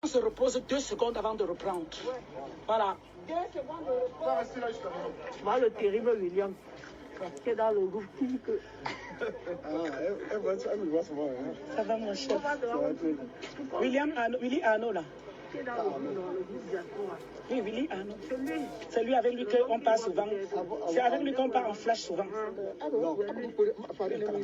se repose 2 secondes avant de reprendre. Voilà. 2 secondes de repos. Moi, le terrible William, qui est dans le groupe qui que... Elle me voit souvent. Ça va, mon cher. William Arnaud, Willy Arnaud, là. Qui est dans le groupe diaspora. Oui, Willy Arnaud. C'est lui avec lui qu'on part souvent. C'est avec lui qu'on part en flash souvent.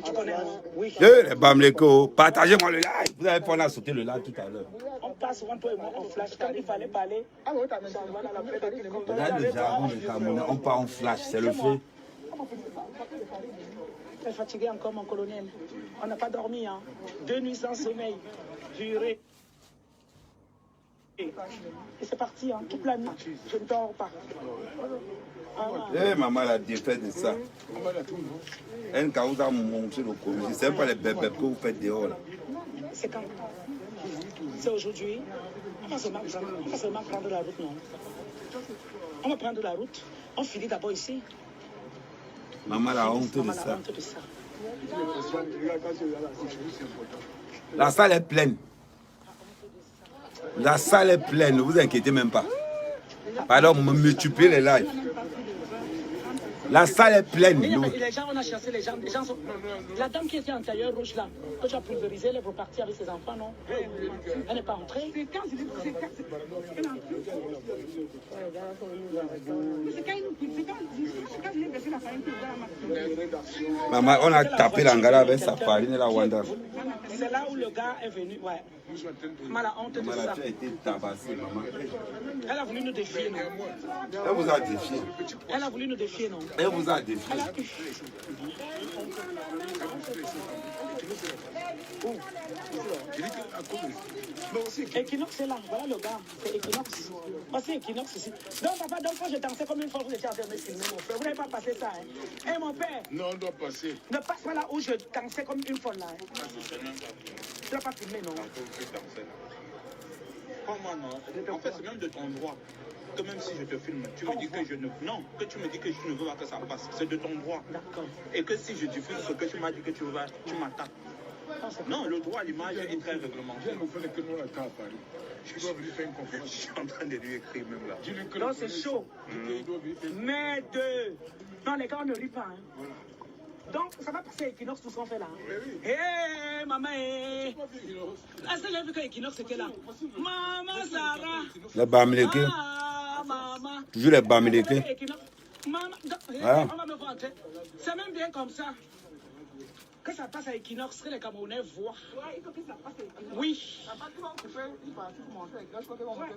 Tu connais? Oui. Les Bamleko, partagez-moi le live. Vous avez pas à sauter le live tout à l'heure. On passe souvent, toi et moi, en flash. Quand il fallait parler, Là, déjà, vous, les Camerounais, on part en flash, c'est le fait. Tu es fatigué encore, mon colonel. On n'a pas dormi, hein. 2 nuits sans sommeil. Juré. Et c'est parti, hein. Toute la nuit. Je ne dors pas. Eh, maman, la défaite de ça. Un cas où vous avez monté le comité, c'est pas les bébés que vous faites dehors là. C'est quand? C'est aujourd'hui. On va seulement prendre la route, non? On va prendre la route. On finit d'abord ici. Maman, la honte de Maman, ça. la honte de ça. La salle est pleine. La salle est pleine, ne vous inquiétez même pas. Pardon, me multipliez les lives. La salle est pleine. Les gens, on a chassé les gens. Les gens sont... La dame qui était en tailleur rouge là, que tu as pulvérisé, elle est repartie avec ses enfants, non? Elle n'est pas entrée. C'est quand je l'ai baissé la farine pour voir la Maman, on a tapé l'angara avec sa farine et la wanda. C'est là où le gars est venu, ouais. Maman, la honte de Maman, ça. tu as été tabassée, maman. Elle a voulu nous défier, non? Elle vous a défié. Elle a voulu nous défier, non? Elle vous a défié. Equinox est là, voilà le gars, c'est Equinox. Voici Equinox ici. Donc papa, donc quand je dansais comme une fois, vous étiez en train de me filmer, mon frère. Vous n'avez pas passé ça, hein? Eh mon père! Non, on doit passer. Ne passe pas là où je dansais comme une fois là. Hein? Tu n'as pas filmé, non? Comment non? En fait, c'est même de ton droit. Que même si je te filme, tu me dis que je ne... Non, que tu me dis que je ne veux pas que ça passe. C'est de ton droit. D'accord. Et que si je diffuse ce que tu m'as dit que tu veux, tu m'attaques. Non, le droit à l'image est très réglementé. Viens nous faire que nous la cas à Paris. Je dois venir faire une conférence. Je suis en train de lui écrire même là. Dis-lui que Non, c'est chaud. Mais de... Non, les gars, on ne rit pas. Hein. Voilà. Donc, ça va passer à Equinox, tout ce qu'on fait là. Mais oui. Hé, maman, hé. Est-ce que j'ai vu que Equinox était là? Maman, Sarah. Les Bamileke. Ah, maman. Toujours les Bamileke. Maman, Ah. on va me voir. C'est même bien comme ça. Que ça passe à Equinox, que les Camerounais voient. Ouais, il faut que ça passe à Equinox. Oui. À partir du moment où il va montrer avec je crois qu'ils vont montrer.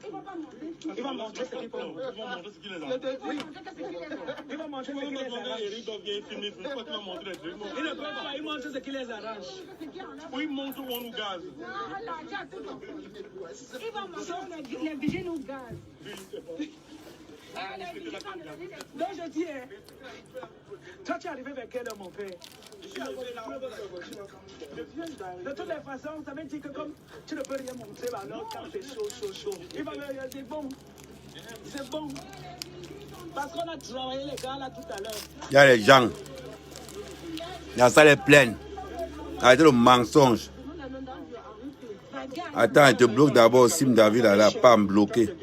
Ils vont montrer ce qu'ils font. Ils vont montrer ce qu'il les a. Oui. Ils vont montrer ce qui les arrange. Eric doit bien filmer. C'est pas qu'il va montrer les trucs. Ils ne peuvent pas, ils montrent ce qui les arrange. Oui, montre où on nous gaz. Il va montrer les vigiles au gaz. Donc je dis, hein, toi tu es arrivé vers quelle heure mon père? Je suis arrivé là. De toutes les façons, ça veut dire que comme tu ne peux rien montrer, bah alors quand c'est chaud. Il va me dire, c'est bon. C'est bon. Parce qu'on a travaillé les gars là tout à l'heure. Il y a les gens. La salle est pleine. Arrêtez le mensonge. Attends, je te bloque d'abord Sim David là, pas me bloquer.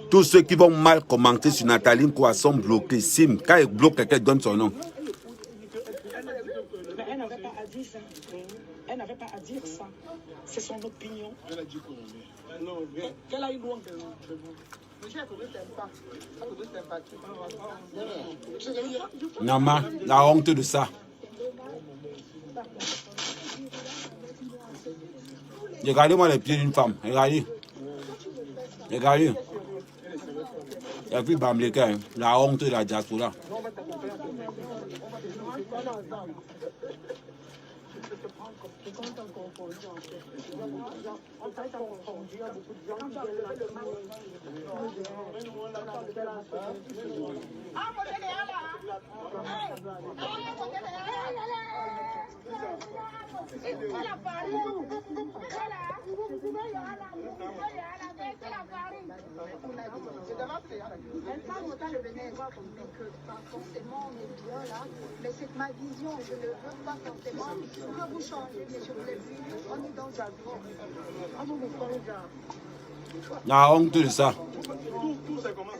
Tous ceux qui vont mal commenter sur Nathalie Nkoa sont bloqués. Sim, quand il bloque quelqu'un, donne son nom. Mais elle n'avait pas à dire ça. Elle n'avait pas à dire ça. C'est son opinion. Elle a dit qu'on est. Non, Qu'elle a eu loin. Nama, la honte de ça. Regardez-moi les pieds d'une femme. Regardez. Regardez. Et puis Bamileke, hein, la honte de la diaspora. Je venais voir pour dire que pas forcément on est bien là, mais c'est ma vision. Je ne veux pas forcément que vous changez, mais je voulais dire, on est dans un vent. Ah bon, La honte de ça. Tout ça commence.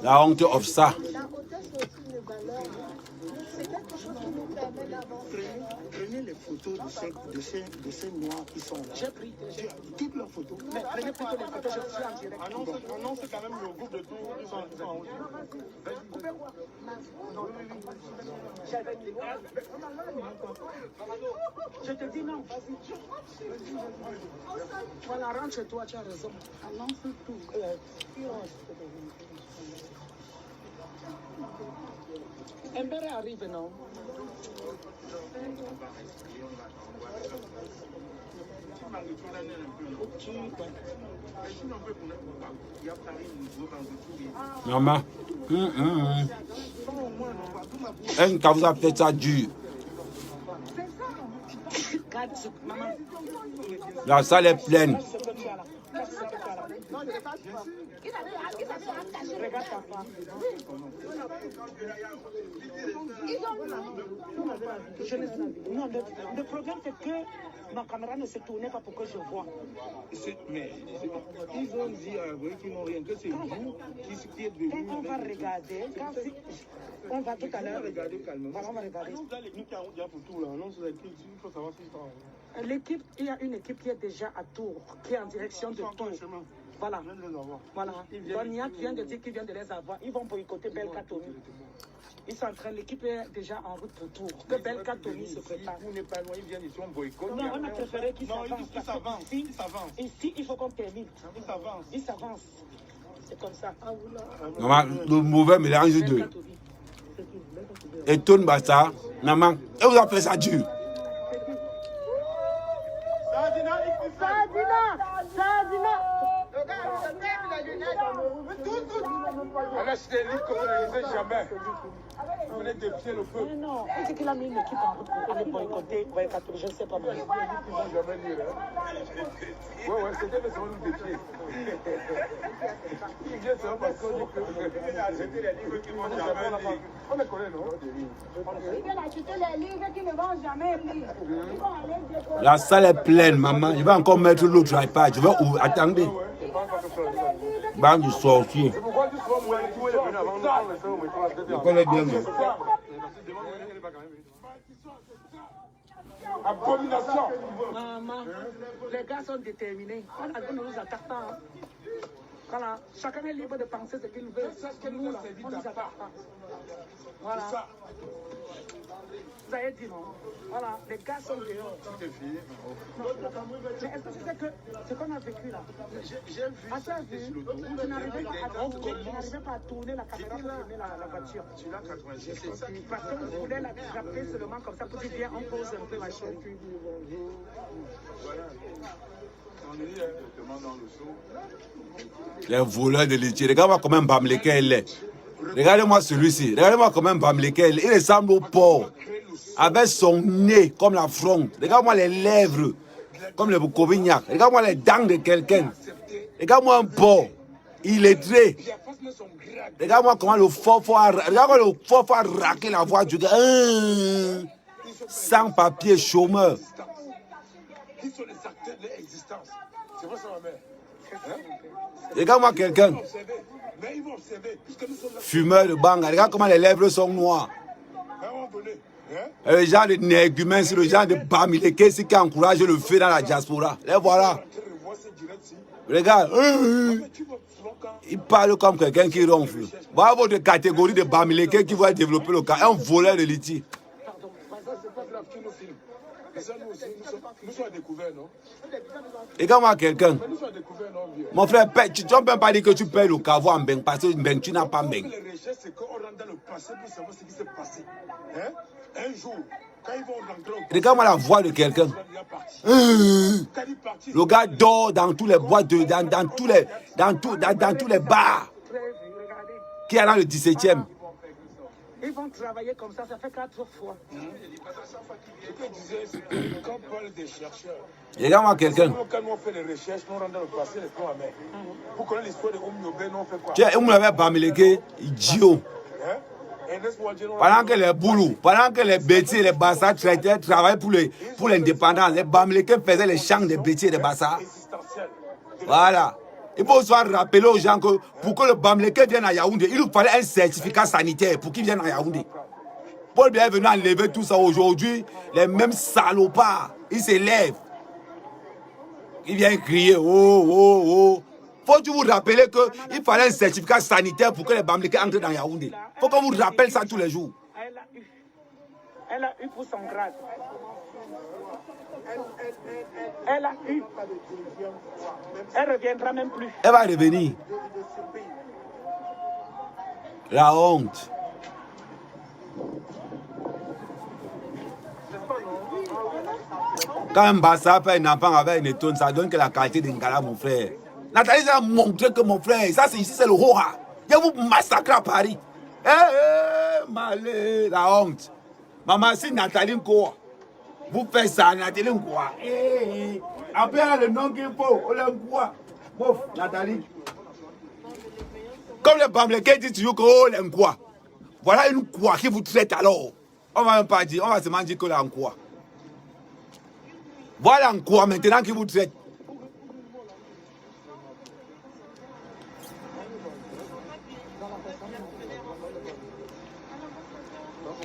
La honte of ça. La hauteur, c'est aussi une valeur. C'est quelque chose qui nous permet d'avancer. Prenez les photos de ces noirs qui sont là. J'ai pris. Toutes leurs photos. Mais prenez plutôt les photos, je suis en direct. Annonce quand même le groupe de tout. Ils sont en haut. Je te dis non, vas-y. Voilà, rentre chez toi, tu as raison. Annonce tout. Mbere arrive, non? Maman. Un cas vous a fait ça dur. Maman, La salle est pleine. regarde ta femme. Non, le problème c'est que ma caméra ne se tournait pas pour que je vois. Mais ils ont dit à vous qu'ils n'ont rien, que c'est vous qui êtes venu. Quand on va regarder, on va tout à l'heure. Regardez calmement. Voilà, on va regarder. Là, l'équipe qui a pour tout, là, annonce l'équipe, il faut savoir s'ils sont en L'équipe, il y a une équipe qui est déjà à Tours, qui est en direction de Tours. chemin. Voilà. Je viens de les avoir. Voilà. Donia vient de dire qu'ils viennent de les avoir. Ils vont boycotter Belkatoni. Ils sont en train, l'équipe est déjà en route pour Tours. Que Belkatoni se prépare. Vous n'êtes pas loin, ils viennent ici, on boycotte. Non, on a préféré qu'ils Non, s'avancent. ils s'avancent. Ici, Ils s'avancent. ici, il faut qu'on termine. Ils s'avancent. Ils s'avancent. C'est comme ça. Maman, le mauvais mélange de Belkatoni. et Tone Bassa. Maman, et vous avez fait ça dur. Alors, je t'ai dit qu'on ne faisait jamais. Vous venez défier le peuple. Mais non, il dit qu'il a mis une équipe en route pour les boycotter. Belkatoni, je ne sais pas. Ils vont jamais dire. Ouais, c'était le second nous défier. Ils viennent seulement parce qu'on dit que. C'était les livres qui vont jamais lire. On les connaît, non? Ils viennent acheter les livres qui ne vont jamais lire. Ils vont aller décoller. La salle est pleine, maman. Je vais encore mettre l'autre iPad. Je vais ouvrir. Attendez. Bande du sorcier. C'est pourquoi tu sois moins tout est venu avant nous. Je connais bien. Mais. Abomination. Maman, les gars sont déterminés. On ne nous attaque pas. Hein. Voilà, chacun est libre de penser ce qu'il veut. Nous, là, on ne nous attaque pas. Voilà. Vous avez dit non. Voilà, les gars sont dehors. Tout est fini. Mais est-ce que tu sais que ce qu'on a vécu là, J'ai vu à ça. ta vue, tu n'arrivais pas à tourner la caméra pour filmer la voiture. Tu l'as 86. C'est ça qui Parce que vous voulez la frapper seulement comme ça pour dire viens, on pose un peu la chose. on est directement dans le seau. Les voleurs de litier. Regarde-moi comment Bamleke elle est. Regardez-moi celui-ci. Regardez-moi comment Bamleke elle est. Il ressemble au porc. Avec son nez comme la fronde. Regarde-moi les lèvres comme le Bukovignac. Regarde-moi les dents de quelqu'un. Regarde-moi un porc. Il est très. Regarde-moi comment le fort a raqué la voix du gars. Sans papier, chômeur. Qui sont les acteurs de l'existence? C'est vrai, ça, ma mère. Regarde-moi quelqu'un. Mais ils vont observer, puisque nous sommes là. Fumeur de banga. Regarde comment les lèvres sont noires. À un moment donné, Le genre de négumens, c'est le genre de Bamileke qui encourage le feu dans la diaspora. Les voilà. Regarde. Il parle comme quelqu'un qui ronfle. Voilà votre catégorie de Bamileke qui va développer le cas. Un voleur de litier. nous sommes découverts, non? Regarde-moi quelqu'un. Nous sommes découverts, non, vieux? Mon frère, tu ne peux même pas dire que tu payes le caveau en Beng parce que Beng, tu n'as pas Beng. Les recherches, c'est qu'on rentre dans le passé pour savoir ce qui s'est passé. Hein? Un jour, quand ils vont rentrer au Regarde-moi la voix de quelqu'un. Le gars dort dans tous les boîtes, dans tous les bars qui est dans le 17e. Ils vont travailler comme ça fait 4 fois. Ce que je disais, c'est que quand on parle des chercheurs, Regarde-moi quelqu'un. quand nous on fait les recherches, nous on rentre dans le passé, les plans à main. Pour connaître l'histoire de Oumyobé, nous on fait quoi? Tu sais, on m'avait bamileke, idiot. Hein? Ernest Ouadjé, Pendant que les boulous, pendant que les bêtises et les bassards traitaient, travaillaient pour l'indépendance, les bamileke faisaient les champs des bêtises et des bassards. existentiel. Voilà. Il faut soit rappeler aux gens que pour que le bamileke vienne à Yaoundé, il lui fallait un certificat sanitaire pour qu'il vienne à Yaoundé. Paul Biya est venu enlever tout ça aujourd'hui. Les mêmes salopards, ils s'élèvent. Ils viennent crier, oh, oh, oh. Faut-il vous rappeler qu'il fallait un certificat sanitaire pour que les bamileke entrent dans Yaoundé. Faut qu'on vous rappelle ça tous les jours. Elle a eu pour son grade. Elle a eu. Elle ne reviendra même plus. Elle va revenir. La honte. Quand un bassa fait un enfant avec une étonne, ça donne que la qualité d'Ingala, mon frère. Nathalie a montré que mon frère, ça c'est ici, c'est le Hora. Il va vous massacrer à Paris. Malé, la honte. Maman, si Nathalie quoi, vous faites ça, Nathalie quoi. Après le nom qu'il faut, on l'aime quoi. Bof, Nathalie. Comme les Bamileke disent toujours qu'on l'aime quoi. Voilà une quoi qui vous traite alors. On va même pas dire, on va seulement dire que là en quoi. Voilà en quoi maintenant qui vous traite.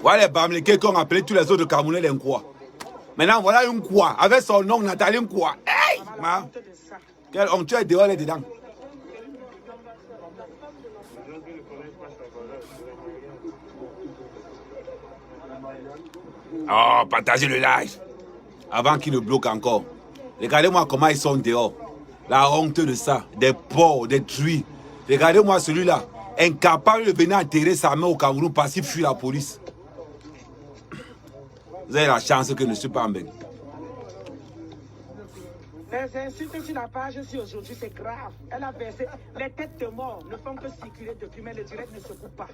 Voilà les Bamileke qu'on appelait tous les autres Camerounais les quoi. Maintenant voilà une quoi, avec son nom Nathalie quoi. Hey! Ma. Quelle honte, tu es dehors là-dedans. Oh, partagez le live. Avant qu'il ne bloque encore. Regardez-moi comment ils sont dehors. La honte de ça. Des porcs, des truies. Regardez-moi celui-là. Incapable de venir enterrer sa main au Cameroun parce qu'il fuit la police. Vous avez la chance que je ne suis pas en bain. Les insultes sur la page aussi aujourd'hui, c'est grave. Elle a versé. Les têtes de mort ne font que circuler depuis, mais le direct ne se coupe pas.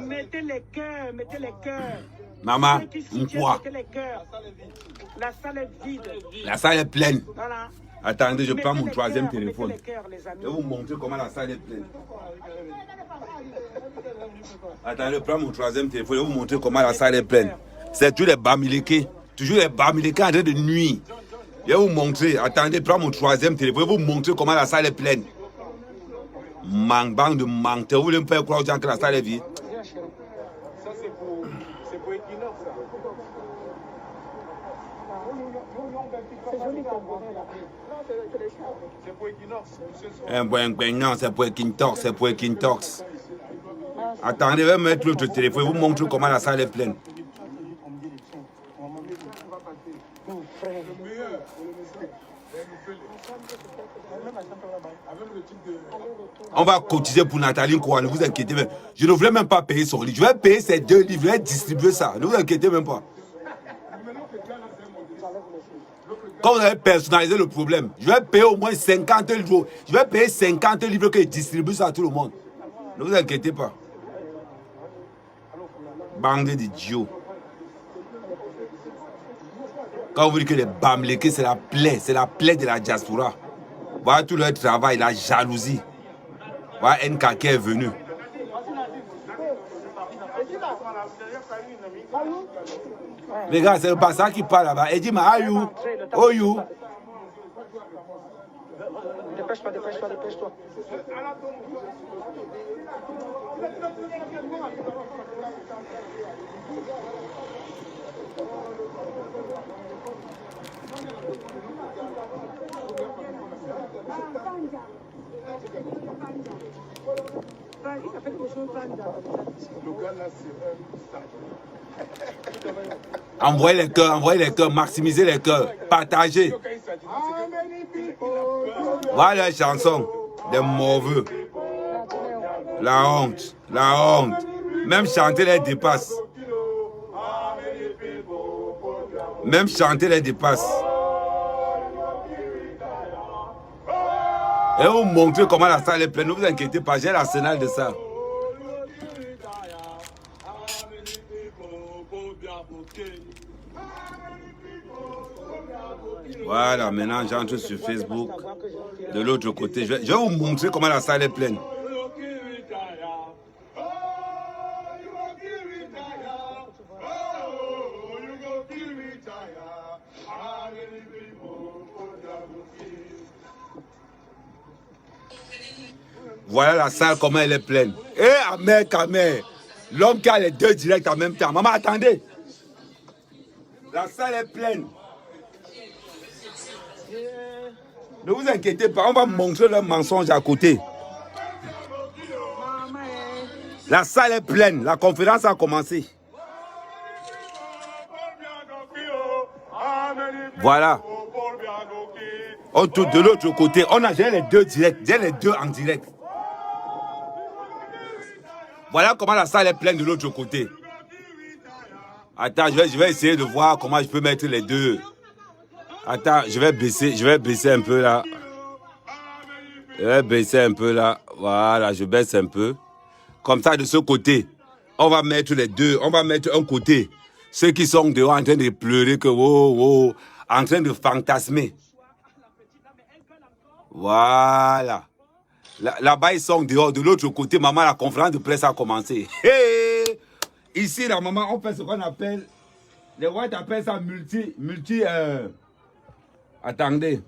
Mettez les cœurs, mettez les cœurs. Maman, Ceux qui soutiennent, quoi? mettez les cœurs. La salle est vide. La salle est pleine. Voilà. Attendez, je prends mon Mettez les troisième cœurs, téléphone. mettez les cœurs, les amis. Je vais vous montrer comment la salle est pleine. Attendez, je prends mon troisième téléphone. Je vais vous montrer comment la salle est pleine. C'est tous les Bamileke. Toujours les Bamileke en train de nuire. Je vais vous montrer. Attendez, je prends mon troisième téléphone. Je vais vous montrer comment la salle est pleine. Bang de menteurs. Vous voulez me faire croire aux gens que la salle est vide? Ça, c'est pour Equinox. C'est pour Equinox. Non, c'est pour Equinox. C'est pour Equinox. Attendez, je vais mettre l'autre téléphone. Je vais vous montrer comment la salle est pleine. On va cotiser pour Nathalie quoi, ne vous inquiétez même. Je ne voulais même pas payer son livre. Je vais payer ces 2 livres, je vais distribuer ça. Ne vous inquiétez même pas. Quand vous avez personnalisé le problème, je vais payer au moins 50 livres. Je vais payer 50 livres que je distribue ça à tout le monde. Ne vous inquiétez pas. Bande d'idiots. Quand vous dites que les Bamileke, c'est la plaie de la diaspora. Voilà tout leur travail, la jalousie. Voilà NK qui est venu. Regarde, c'est le passant qui parle là-bas. Il dit, mais are you? Oh you? Dépêche-toi, dépêche-toi, dépêche-toi. Envoyez les cœurs, maximisez les cœurs, partagez. Voilà les chansons des mauvais. La honte, la honte. Même chanter les dépasse. Même chanter les dépasse. Et vous montrer comment la salle est pleine. Ne vous inquiétez pas, j'ai l'arsenal de ça. Voilà, maintenant j'entre sur Facebook. De l'autre côté, je vais vous montrer comment la salle est pleine. Voilà la salle, comment elle est pleine. Et Ahmed, l'homme qui a les deux directs en même temps. Maman, attendez. La salle est pleine. Ne vous inquiétez pas, on va montrer le mensonge à côté. La salle est pleine, la conférence a commencé. Voilà. On tourne de l'autre côté. J'ai les deux directs, j'ai les deux en direct. Voilà comment la salle est pleine de l'autre côté. Attends, je vais essayer de voir comment je peux mettre les deux. Attends, je vais baisser un peu là. Je vais baisser un peu là. Voilà, je baisse un peu. Comme ça, de ce côté, on va mettre les deux. On va mettre un côté. Ceux qui sont dehors en train de pleurer, que wow, en train de fantasmer. Voilà. Là-bas, ils sont dehors. De l'autre côté, maman, la conférence de presse a commencé. Hey! Ici, la maman, on fait ce qu'on appelle... Les Whites appellent ça attendez.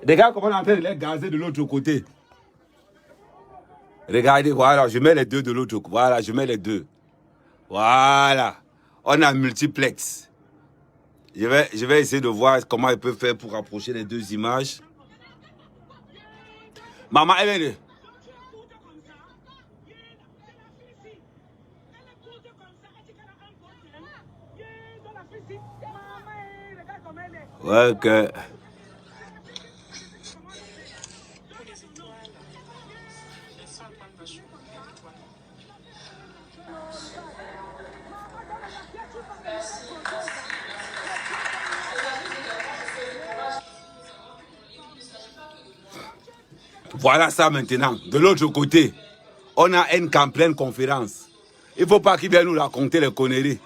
Regarde comment on est en train de les gazer de l'autre côté. Regardez, voilà, je mets les deux de l'autre côté. Voilà, je mets les deux. Voilà. On a multiplex. Je vais essayer de voir comment elle peut faire pour rapprocher les deux images. Maman, elle est... Ouais, que... Voilà ça maintenant. De l'autre côté, on a une en pleine conférence. Il ne faut pas qu'il vienne nous raconter les conneries.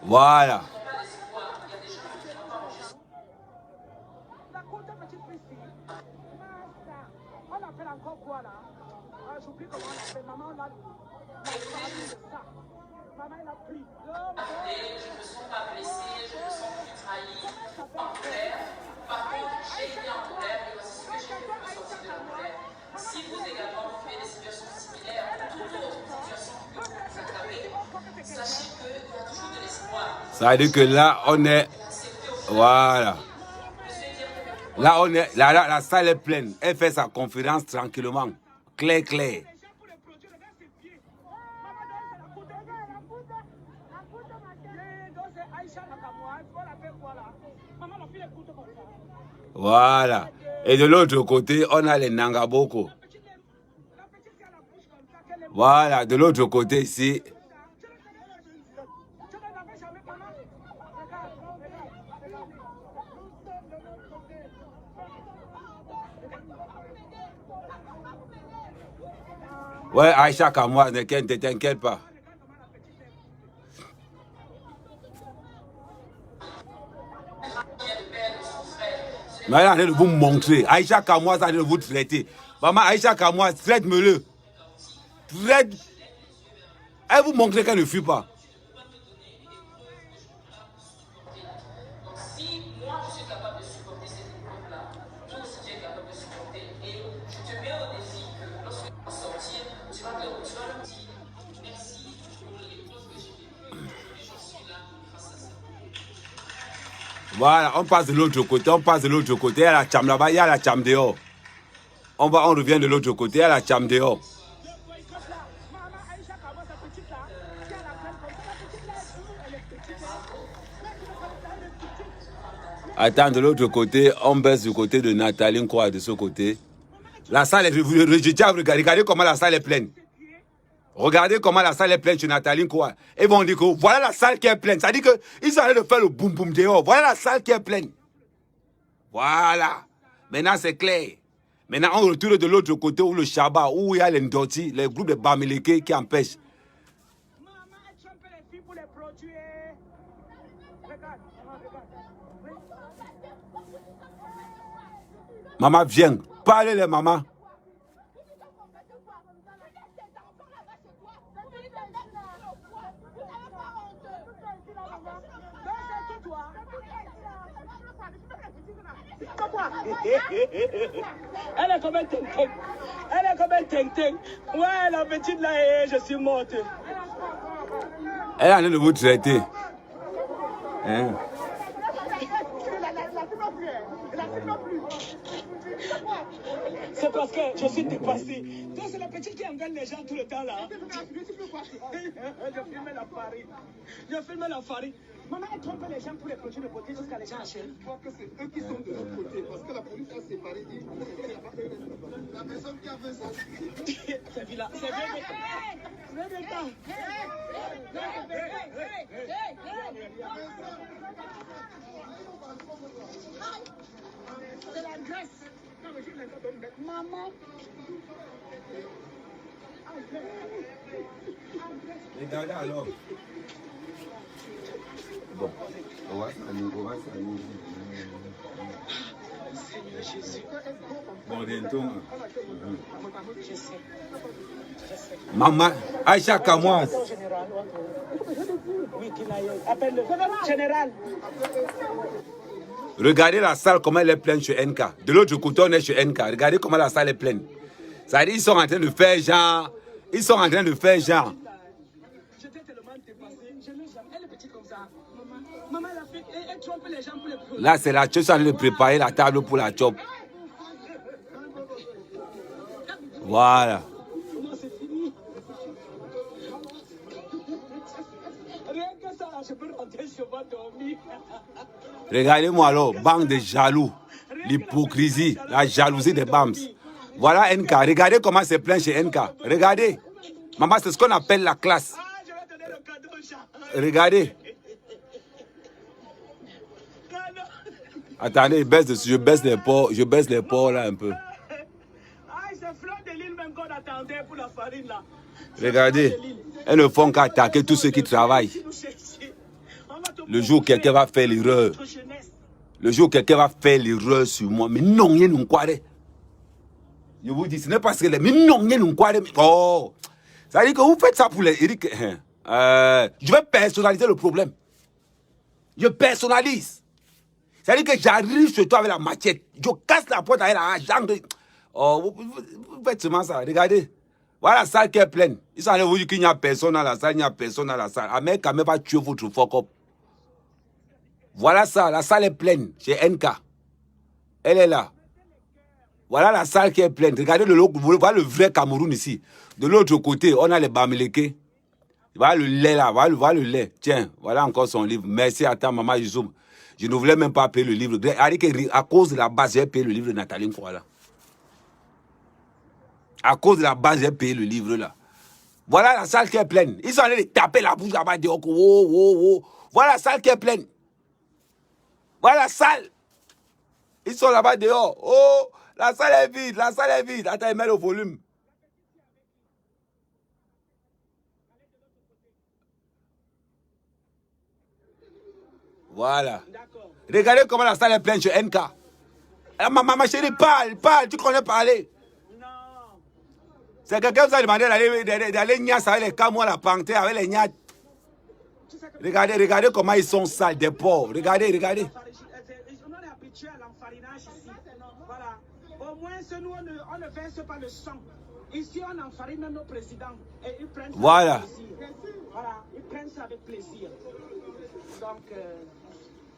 Voilà. On appelle encore quoi là? J'oublie comment on appelle. Maman, on a parlé de ça. Maman, elle a pris. Je ne me sens pas blessée, je me sens plus trahie. En colère. Par contre, j'ai été en colère et voici ce que j'ai fait pour sortir de la colère. Si vous également vivez des situations similaires ou toute autre situation qui peut vous attraper, sachez qu'il y a toujours de l'espoir. Ça veut dire que là, on est... Voilà. Là, on est... La salle est pleine. Elle fait sa conférence tranquillement. Clair. Voilà. Et de l'autre côté, on a les Nangaboko. Voilà, de l'autre côté ici. Ouais, Aïcha Kamoa, ne t'inquiète pas. Mais elle est en train de vous montrer. Aïcha Kamoa, ça de vous traiter. Maman, Aïcha Kamoa, traite-me-le. Traite. Elle vous montre qu'elle ne fuit pas. Si moi je suis capable de supporter cette épreuve-là, toi aussi tu es capable de supporter. Et je te mets au défi que lorsque tu vas sortir, tu vas le dire merci pour l'épreuve que j'ai vécue. Et je suis là grâce à ça. Voilà, on passe de l'autre côté, Il y a la cham là-bas, il y a la cham dehors. On revient de l'autre côté, il y a la cham dehors. Attends, de l'autre côté, on baisse du côté de Nathalie Nkoa, de ce côté. La salle est... Regardez comment la salle est pleine. Regardez comment la salle est pleine chez Nathalie Nkoa. Ils vont dire que voilà la salle qui est pleine. Ça dit qu'ils sont en train de faire le boum boum dehors. Voilà la salle qui est pleine. Voilà. Maintenant c'est clair. Maintenant, on retourne de l'autre côté où le Shabbat, où il y a les Ndoti, les groupes de Bamileke qui empêchent. Maman a trompé les filles pour les produire. Regarde, regarde. Maman, viens. Parlez les mamans. Elle est comme un ting-ting. Elle est comme un ting-ting. Ouais, la petite là, je suis morte. Elle est en train de vous traiter. Hein? C'est parce que je suis dépassé. Donc c'est la petite qui engagne les gens tout le temps là. Je filmais la farine. Je filmais la farine. Maman, elle trompe les gens pour les produits de beauté jusqu'à les gens achètent. Je crois que c'est eux qui sont de l'autre côté. Parce que la police a séparé. La personne qui a fait ça. C'est vilain. C'est bien. C'est la graisse. Maman. Regardez alors. Bon, on va s'amuser. Seigneur Jésus. Bon, bientôt. Je sais. Maman, Aïcha Kamoise. Oui, qu'il aille. Appelle-le. Général. Regardez la salle, comment elle est pleine chez NK. De l'autre côté, on est chez NK. Regardez comment la salle est pleine. Ça veut dire qu'ils sont en train de faire genre. Ils sont en train de faire genre. J'étais tellement dépassé. Je n'ai jamais. Elle est petite comme ça. Maman, elle trompe les gens pour les produits. Là, c'est la chop, ça de préparer la table pour la chop. Voilà. Comment c'est fini? Rien que ça, je peux rentrer chez moi dormir. Regardez-moi alors, bande de jaloux. L'hypocrisie, la jalousie des BAMS. Voilà NK. Regardez comment c'est plein chez NK. Regardez. Maman, c'est ce qu'on appelle la classe. Ah, je vais donner le cadeau, Jean. Regardez. Attendez, je baisse les ports là un peu. Ah, c'est fleur de l'île même qu'on attendait pour la farine là. Regardez. Elles ne font qu'attaquer tous ceux qui travaillent. Le jour où quelqu'un va faire l'erreur. Le jour où quelqu'un va faire l'erreur sur moi. Mais non, il y a une quoi. Je vous dis, ce n'est pas ce que les. Mais non, il y a une quoi. Oh. Ça veut dire que vous faites ça pour les. Je vais personnaliser le problème. Je personnalise. C'est-à-dire que j'arrive chez toi avec la machette. Je casse la porte avec la jambe. Oh, vous faites seulement ça. Regardez. Voilà la salle qui est pleine. Ils sont allés vous dire qu'il n'y a personne dans la salle, il n'y a personne dans la salle. Amène quand même pas tuer votre fuck-up. Voilà ça, la salle est pleine chez NK. Elle est là. Voilà la salle qui est pleine. Regardez vous voyez le vrai Cameroun ici. De l'autre côté, on a les Bamileke. Voilà le lait là, voilà le lait. Tiens, voilà encore son livre. Merci à ta maman Youssoum. Je ne voulais même pas payer le livre. À cause de la base, j'ai payé le livre de Nathalie Nkwala. À cause de la base, j'ai payé le livre là. Voilà la salle qui est pleine. Ils sont allés taper la bouche là-bas. Voilà la salle qui est pleine. Voilà la salle. Ils sont là-bas dehors. Oh, la salle est vide, la salle est vide. Attends, mets le volume. Voilà. Regardez comment la salle est pleine chez NK. Ma chérie, parle, tu connais parler. Non. C'est quelqu'un qui vous a demandé d'aller niasse avec les camois, la panthère, avec les niattes. Regardez comment ils sont sales, des pauvres. Regardez. On est habitué à l'enfarinage ici. Voilà. Au moins, nous, on ne verse pas le sang. Ici, on enfarine même nos présidents. Et ils prennent ça voilà. avec plaisir. Voilà. Ils prennent ça avec plaisir. Donc...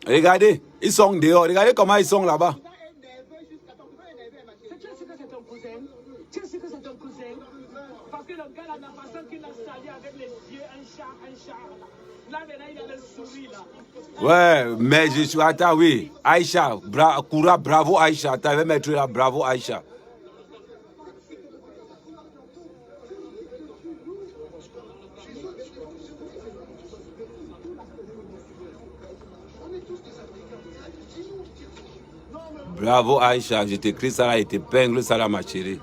Regardez, ils sont dehors. Regardez comment ils sont là-bas. Tu sais que c'est ton cousin? Tu sais que c'est ton cousin? Parce que le gars, là, la façon qu'il a sali avec les yeux, un char. Là, maintenant, il a le sourire, là. Ouais, mais je suis... Attends, oui. Aïcha, Koura, bravo Aïcha. Attends, je vais mettre là, bravo Aïcha. Bravo Aïcha, je t'écris ça là et t'épingle ça là, ma chérie.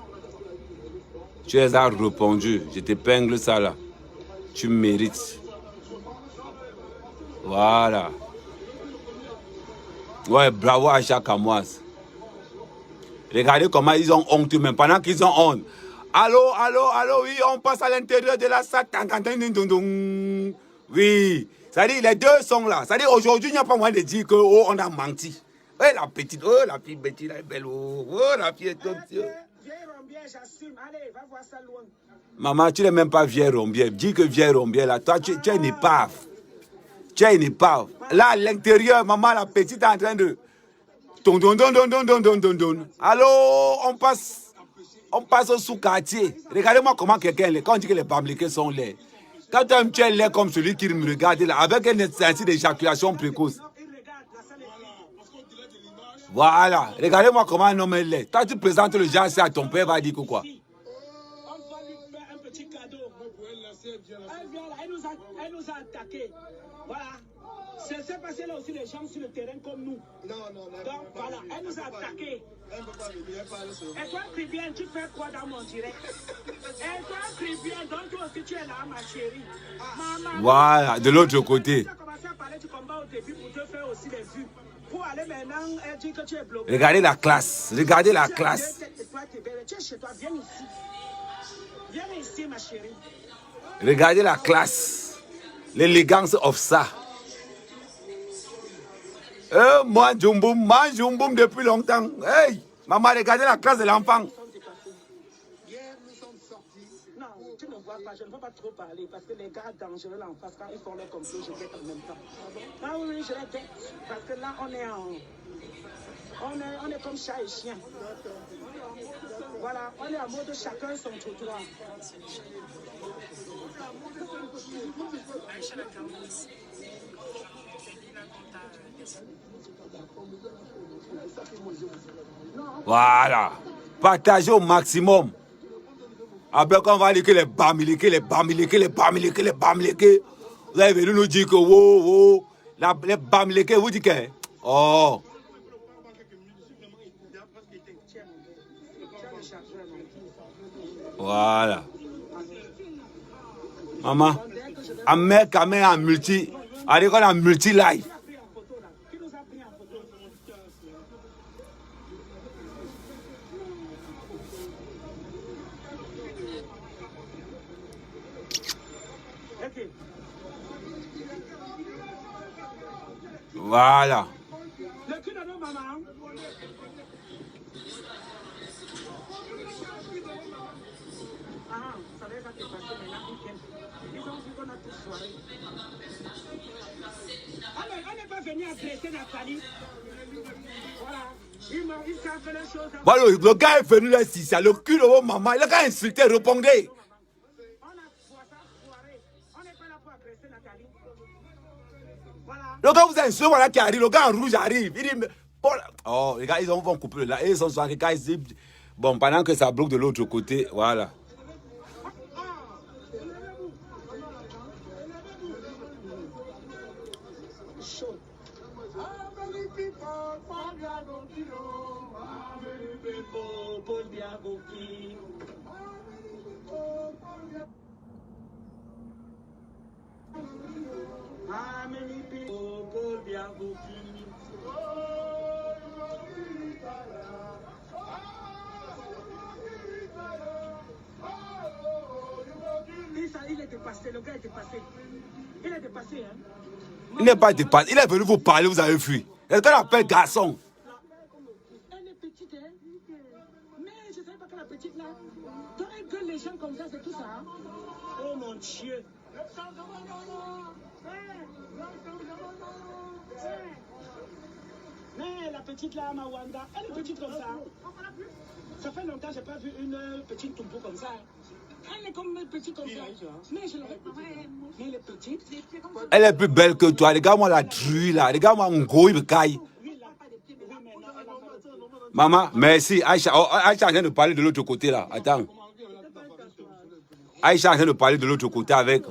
Tu les as répondu, je t'épingle ça là. Tu mérites. Voilà. Ouais, bravo Aïcha Kamoise. Regardez comment ils ont honte même pendant qu'ils ont honte. Allô, oui, on passe à l'intérieur de la salle. Oui, c'est-à-dire les deux sont là. C'est-à-dire aujourd'hui, il n'y a pas moyen de dire que oh, on a menti. Oh, la petite, oh, la fille Betty, elle est belle. Oh, la fille est top. Vieille rombière, j'assume. Allez, va voir ça loin. Maman, tu n'es même pas vieille rombière. Dis que vieille rombière, là, toi, tu es une épave. Tu es une épave. Là, à l'intérieur, maman, la petite est en train de... Allô, on passe au sous-quartier. Regardez-moi comment quelqu'un est. Quand on dit que les Bamileke sont laids. Quand tu es laid comme celui qui me regarde là, avec un exercice d'éjaculation précoce. Voilà. Regardez-moi comment un homme est laid. Toi, tu présentes le genre à ton père, va dire que quoi? On va lui faire un petit cadeau. Elle nous a attaqués. Voilà. C'est passé là aussi les gens sur le terrain comme nous. Non. Donc voilà, elle nous a attaqués. Et toi, Tribien, tu fais quoi dans mon direct? Et toi, Tribien, donc toi aussi tu es là, ma chérie. Maman, voilà, de l'autre côté. Tu as commencé à parler du combat au début pour te faire aussi des vues. Pour aller maintenant dire que tu es bloqué. Regardez la classe. Regardez la classe. Tu es chez toi, viens ici. Viens ici, ma chérie. Regardez la classe. L'élégance of ça. Moi, Jumboum depuis longtemps. Hey, maman, regardez la classe de l'enfant. Non, tu ne vois pas, je ne veux pas trop parler parce que les gars dangereux là en face, quand ils font leur complot, je guette en même temps. Ah oui, je les guette parce que là, on est comme chat et chien. Voilà, on est en mode chacun son trottoir. Voilà. Partagez au maximum. Après, quand on va dire que les Bamileke, vous avez venu nous dire que wow, les Bamileke, vous dites que oh. Voilà. Maman, en multi, allez qu'on a multi-live. Voilà. Le cul de nos mamans. Ah, ça va te passer maintenant. Ils ont vu qu'on a tous soirée. On n'est pas venu agresser Nathalie. Voilà. Ils savent faire les choses. Voilà, le gars est venu là, si c'est le cul de vos mamans. Le gars a insulté, répondez. Le gars vous a insulté, voilà qui arrive, le gars en rouge arrive. Il dit, oh, les gars, ils vont couper là. Ils sont sur les gars, bon, pendant que ça bloque de l'autre côté, voilà. Il était passé, le gars était passé. Il était passé, hein? Il n'est pas dépassé, il est venu vous parler, vous avez fui. Est-ce qu'on appelle garçon? Elle est petite, hein? Mais je ne savais pas que la petite là. Toi, que les gens comme ça, c'est tout ça, hein? Oh mon Dieu! Mais la petite là, Mawanda, elle est petite comme ça. Ça fait longtemps que je n'ai pas vu une petite toupou comme ça. Elle est comme petite comme ça. Mais je l'aurais pas. Mais elle est petite. Elle est plus belle que toi. Regarde-moi la truie là. Regarde-moi mon gros, il me caille. Maman, merci. Aïcha, Aïcha vient de parler de l'autre côté là. Attends. Aïcha vient de parler de l'autre côté avec.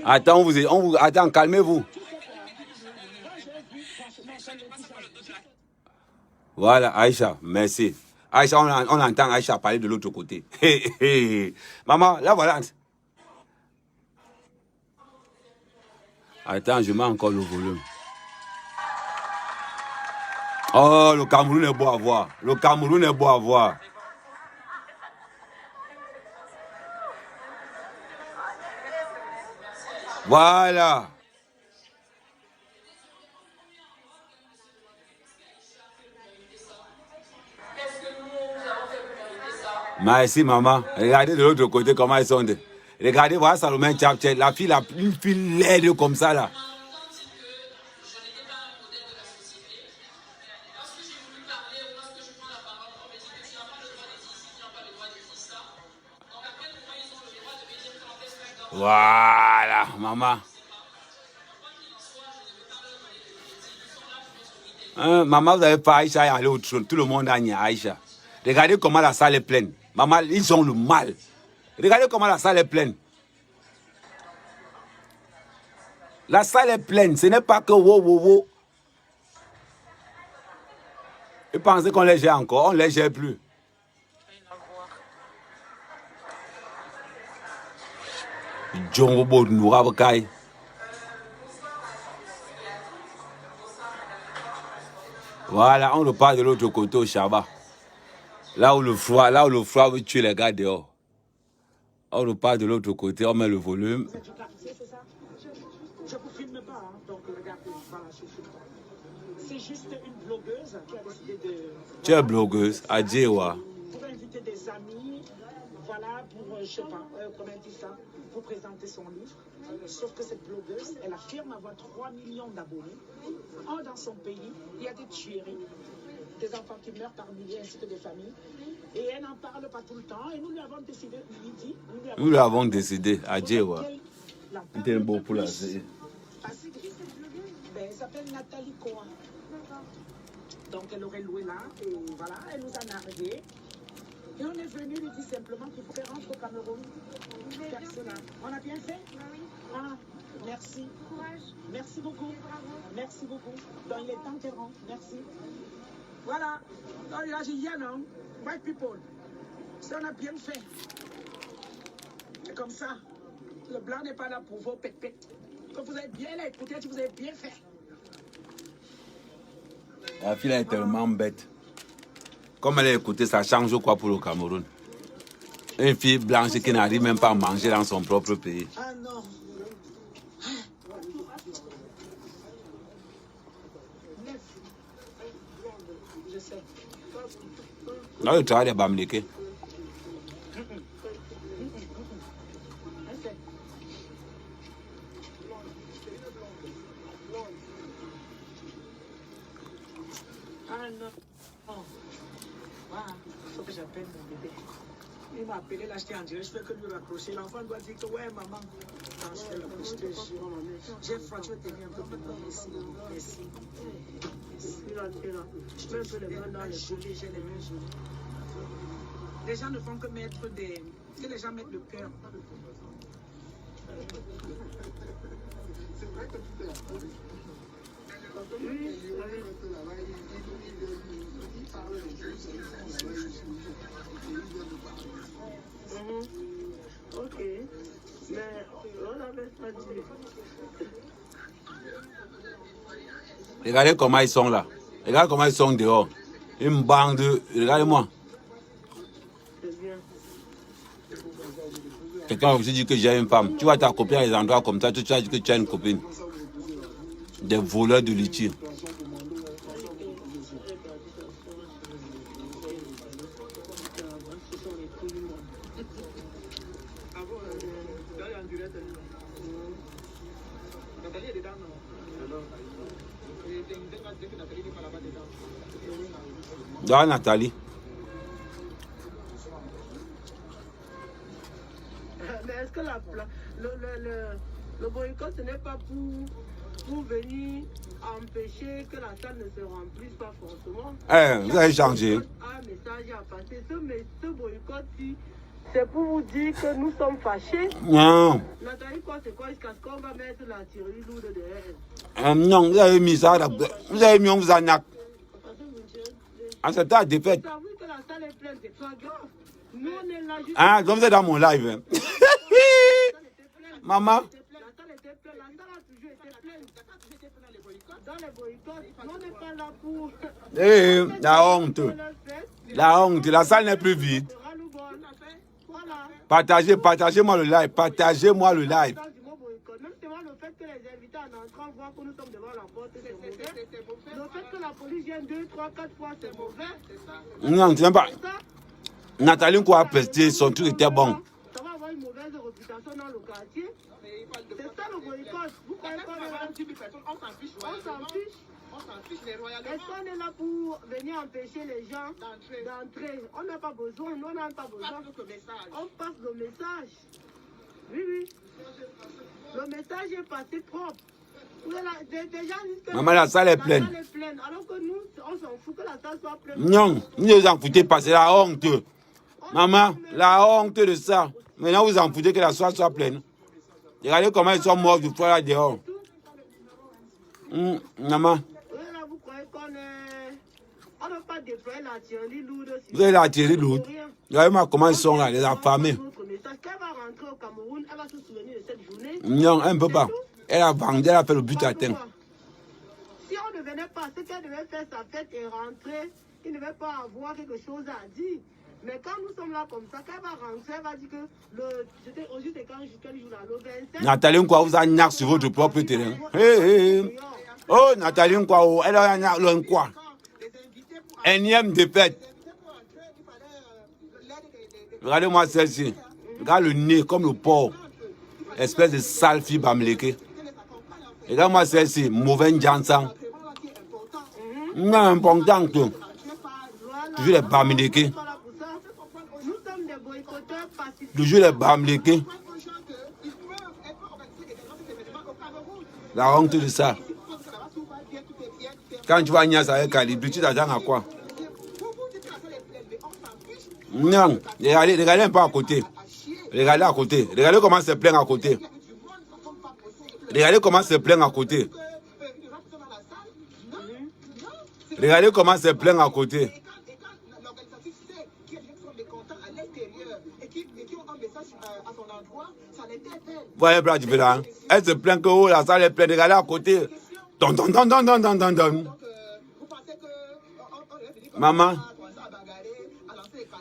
Attends, attends, calmez-vous. Voilà, Aïcha, merci. Aïcha, on entend Aïcha parler de l'autre côté. Maman, là voilà. Attends, je mets encore le volume. Oh, le Cameroun est beau à voir. Le Cameroun est beau à voir. Voilà. Merci, maman. Regardez de l'autre côté comment ils sont. Regardez, voilà Salomé Tchapchet. La fille, une fille laide comme ça, là. Voilà, maman. Maman, vous n'avez pas Aïcha aller au trône. Tout le monde a nié Aïcha. Regardez comment la salle est pleine. Maman, ils ont le mal. Regardez comment la salle est pleine. La salle est pleine. Ce n'est pas que wow, wow, wow. Ils pensaient qu'on les gère encore. On ne les gère plus. Voilà, on repart de l'autre côté au Shabbat. Là où le froid veut tuer les gars dehors. On repart de l'autre côté, on met le volume. Je ne vous filme pas, hein, donc regardez, voilà, je filme pas. C'est juste une blogueuse qui a décidé de... Tu es blogueuse, Adjewa. Pour inviter des amis, voilà, pour, je sais pas, comment on dit ça, pour présenter son livre. Sauf que cette blogueuse, elle affirme avoir 3 millions d'abonnés. Or, dans son pays, il y a des tueries, des enfants qui meurent par milliers, ainsi que des familles. Et elle n'en parle pas tout le temps. Et nous lui avons décidé, nous lui avons décidé, Adjewa. C'était beau pour la série. Elle s'appelle Nathalie Koa. Donc elle aurait loué là, et voilà, elle nous a nargué. Et on est venu lui dire simplement qu'il faut faire rentrer au Cameroun. On a bien fait? Ah, merci. Merci beaucoup. Merci beaucoup. Donc il est temps qu'elle rentre. Merci. Voilà. Donc là j'ai dit, non, white people. Ça on a bien fait. C'est comme ça. Le blanc n'est pas là pour vos pète-pète. Quand vous avez bien écouté, vous avez bien fait. La fille est tellement bête. Comme elle a écouté, ça change quoi pour le Cameroun? Une fille blanche qui n'arrive même pas à manger dans son propre pays. Ah non. Je sais. Non, le travail est bamléqué. Ah non. Voilà, il faut que j'appelle mon bébé. Il m'a appelé, là, j'étais en direct, je fais que lui raccrocher. L'enfant doit dire que, ouais, maman. Non, je fais le je te jure. J'ai froid, tu vas tenir un peu plus loin ici. Merci. Je mets un peu les mains dans les gelées, j'ai les mains gelées. Les gens ne font que mettre des... Que les gens mettent le cœur. C'est vrai que tu fais. Ok, mais on avait pas dit. Regardez comment ils sont là. Regardez comment ils sont dehors. Une bande de... Regardez-moi. Quelqu'un aussi dit que j'ai une femme. Tu vois ta copine à des endroits comme ça, tu as dit que tu as une copine. Des voleurs de lithium. Dans Nathalie. Mais est-ce que le boycott, ce n'est pas pour venir empêcher que la salle ne se remplisse pas forcément? Vous avez changé. Un message à passer. Ce boycott-ci, c'est pour vous dire que nous sommes fâchés. Non. Nathalie, quoi, c'est quoi? Est-ce qu'on va mettre la tirelire lourde derrière? Non, vous avez mis ça. Vous avez mis, on vous a Accepter la défaite. Ça veut que la salle est pleine, c'est pas grave. Nous, on est là juste... Ah, donc vous êtes dans mon live. Hein. Maman. La salle était pleine, la salle a toujours été pleine. Dans les boycotts, nous, on n'est pas là pour... Eh, la honte. La honte, la salle n'est plus vide. Voilà. Partagez-moi le live, partagez-moi le live. Même seulement le fait que les invités en entrant voient que nous sommes devant la porte, c'est mauvais. Le fait que la police vienne 2, 3, 4 fois, c'est mauvais. Non, tu n'aimes pas. Nathalie quoi a pesté, son truc était bon. Ça va avoir une mauvaise réputation dans le quartier. C'est ça le boycott. Vous croyez qu'on est là? On s'en fiche. Est-ce qu'on est là pour venir empêcher les gens d'entrer? On n'a pas besoin, nous on n'a pas besoin. On passe le message. Oui, oui. Le message est passé propre. Des gens disent que Maman, la salle est pleine. Alors que nous, on s'en fout que la salle soit pleine. Non, ne vous en foutez pas, c'est la honte. Maman, la honte de ça. Maintenant, vous en foutez que la salle soit pleine. Regardez comment ils sont morts du foie là dehors. Maman. Vous croyez qu'on est... On ne peut pas déployer l'artillerie lourde. Vous avez l'artillerie lourde. Regardez-moi comment ils sont là, les affamés. Quand elle va rentrer au Cameroun, elle va se souvenir de cette journée. Non, elle ne peut pas. Elle a vendu, elle a fait le but atteint. Si on ne venait pas, c'est qu'elle devait faire sa fête et rentrer, il ne devait pas avoir quelque chose à dire. Mais quand nous sommes là comme ça, quand elle va rentrer, elle va dire que c'était aujourd'hui, c'est quand quel jour là, le 27. Nathalie, quoi, vous avez un sur votre propre terrain. Oh, Nathalie, quoi, elle a un quoi. Énième défaite. Regardez-moi celle-ci. Regarde le nez comme le porc. Espèce de sale fille bamléké. Regarde-moi celle-ci. Mauvais Jansan. Non, important tout. Toujours les bamlékés. Toujours les bamlékés. La honte de ça. Quand tu vas niaser avec Calibre, tu t'attends à quoi? Non, regardez un peu à côté. Regardez à côté. Regardez comment c'est plein à côté. Regardez comment c'est plein à côté. Regardez comment c'est plein à côté. Voyez, bras différent. Elle se plaint que la salle est pleine. Regardez à côté. Don, don, don, don, don, don, don, don. Maman.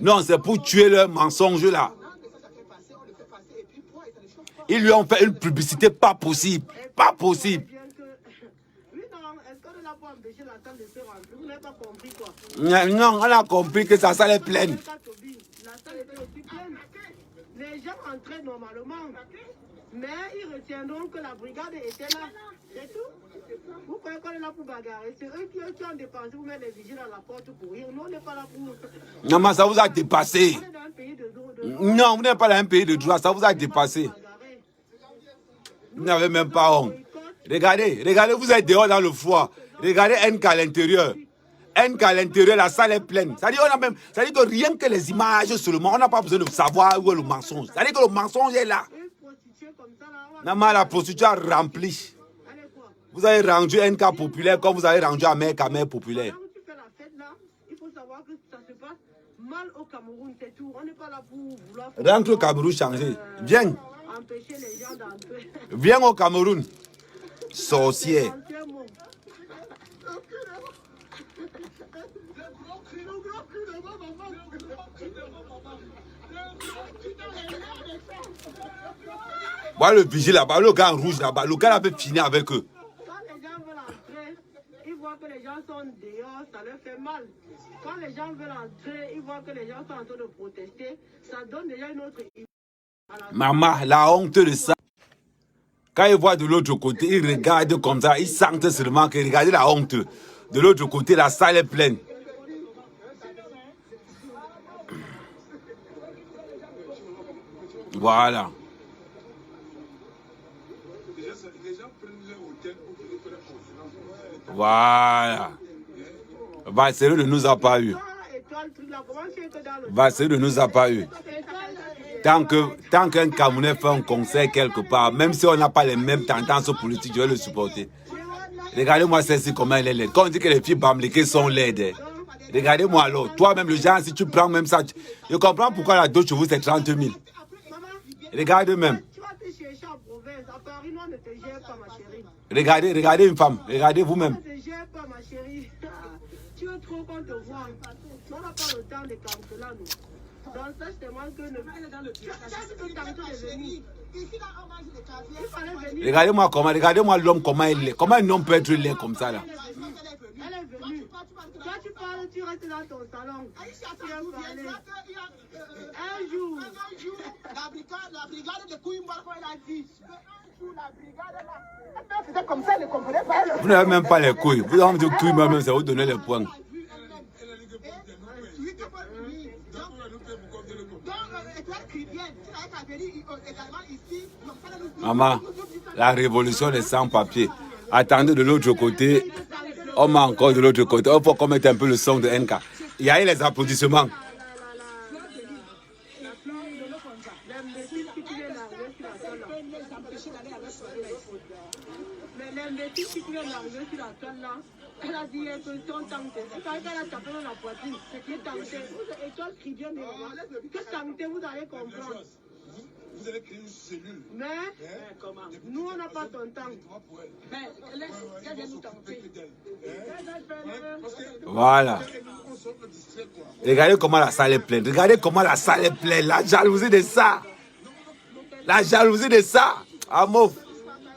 Non, c'est pour tuer leur mensonge là. Ils lui ont fait une publicité pas possible. Pas possible. Non, on a compris que sa salle est pleine. Les gens entraient normalement. Mais ils retiendront que la brigade était là. C'est tout. Vous croyez qu'on est là pour bagarrer? C'est eux qui ont dépensé pour mettre les vigiles à la porte pour rire. Nous, on n'est pas là pour... Non, mais ça vous a dépassé. On est dans un pays de droit. Non, vous n'êtes pas dans un pays de droit. Ça vous a dépassé. Vous n'avez même pas honte. Regardez, regardez, vous êtes dehors dans le foie. Regardez NK à l'intérieur. NK à l'intérieur, la salle est pleine. Ça dit que rien que les images seulement, on n'a pas besoin de savoir où est le mensonge. Ça dit que le mensonge est là. Non, mais la prostituée a rempli. Vous avez rendu NK populaire comme vous avez rendu Amérique populaire. Quand tu fais la fête là, il faut savoir que ça se passe mal au Cameroun, c'est tout. On n'est pas là pour vouloir... Rentre au Cameroun changer. Viens. Empêcher les gens d'entrer. Viens au Cameroun. Sorcière. Voilà le vigile là-bas, le gars rouge là-bas. Le gars là peut finir avec eux. Quand les gens veulent entrer, ils voient que les gens sont dehors, ça leur fait mal. Quand les gens veulent entrer, ils voient que les gens sont en train de protester, ça donne déjà une autre image. Maman, la honte de ça. Quand ils voient de l'autre côté, ils regardent comme ça, ils sentent seulement que regardez la honte. De l'autre côté, la salle est pleine. Voilà. Voilà. Vasséreux ne nous a pas eu. Vasséreux ne nous a pas eu. Tant qu'un Camerounais fait un concert quelque part, même si on n'a pas les mêmes tendances politiques, je vais le supporter. Regardez-moi celle-ci, comment elle est laide. Quand on dit que les filles bamlékées sont laides, Regardez-moi alors. Toi-même, le genre, si tu prends même ça, je comprends pourquoi la 2 chevaux, c'est 30 000. Regarde même. Tu vas te chercher en province. À Paris, nous, on ne te gère pas, ma chérie. Regardez une femme. Regardez vous-même. On ne te gère pas, ma chérie. Tu veux trop qu'on te voit. On n'a pas le temps de camper là, nous. Dans ça, je te demande que ne... Tu as tenter de venir. Il fallait venir. Regardez-moi l'homme, comment il est. Comment un homme peut être laid comme ça, là? Elle est venue. Toi, tu parles, tu restes dans ton salon. Tu viens parler. Un jour. La brigade de Kouimba, quand elle a dit. La brigade là. C'était comme ça, elle ne comprenait pas. Vous n'avez même pas les couilles. Vous avez dit couilles, même, ça vous donner les points. Maman, la révolution des sans-papiers. Attendez de l'autre côté. On m'a encore de l'autre côté. Il faut qu'on mette un peu le son de NK. Il y a eu les applaudissements. Mais l'imbécile qui vient d'arriver sur la toile là, elle a dit que ton tanté. Quand elle a tapé dans la poitrine, c'est qui tanté. Et toi, crie bien, mais que tanté, vous allez comprendre. Vous allez créer une cellule. Mais, nous, on n'a pas ton temps. Mais, elle vient nous tenter. Voilà. Regardez comment la salle est pleine. Regardez comment la salle est pleine. La jalousie de ça. La jalousie de ça. Amour.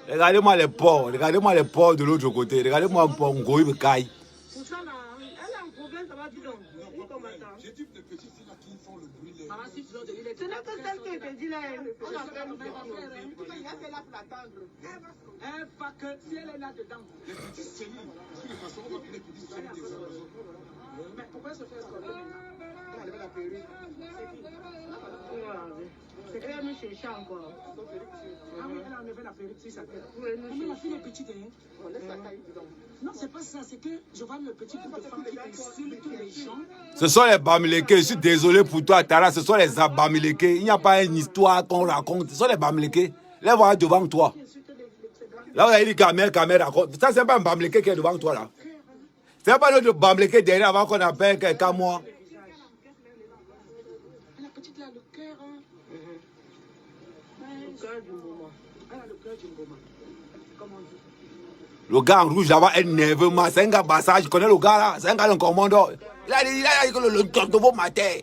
Regardez-moi les porcs. Regardez-moi les porcs de l'autre côté. Regardez-moi un porc. Ngoï Kai. Pour ça, là, elle est en problème, ça va dire donc. J'ai dit des petites filles qui font le bruit. Ce n'est que celle que je te dis là. On a fait le même. Il a fait là pour l'attendre. Pas que si elle est là dedans. Les petites cellules. De toute façon, on va appeler les petites cellules des Amazones. Mais pourquoi se faire ça? On va enlever la perruque. C'est qu'elle nous cherche encore. Ah oui, elle a enlevé la perruque sur sa tête. Mais la fille est petite, hein? On laisse la taille dedans. Non, c'est pas ça, c'est que je vois le petit groupe de femmes qui insultent les gens. Ce sont les Bamileke. Je suis désolé pour toi, Tara. Ce sont les Bamileke. Il n'y a pas une histoire qu'on raconte. Ce sont les Bamileke. Les voilà devant toi. Là, on a dit caméra raconte. Ça, c'est pas un Bamileke qui est devant toi, là. C'est pas l'autre Bamileke derrière avant qu'on appelle quelqu'un, moi. La petite là, le cœur. Le cœur du moment. Elle a le cœur du moment. Comment on dit? Le gars en rouge là-bas est nerveux. C'est un gars bassage. Je connais le gars là. C'est un gars le commandant. Il a dit que le temps de vos matins.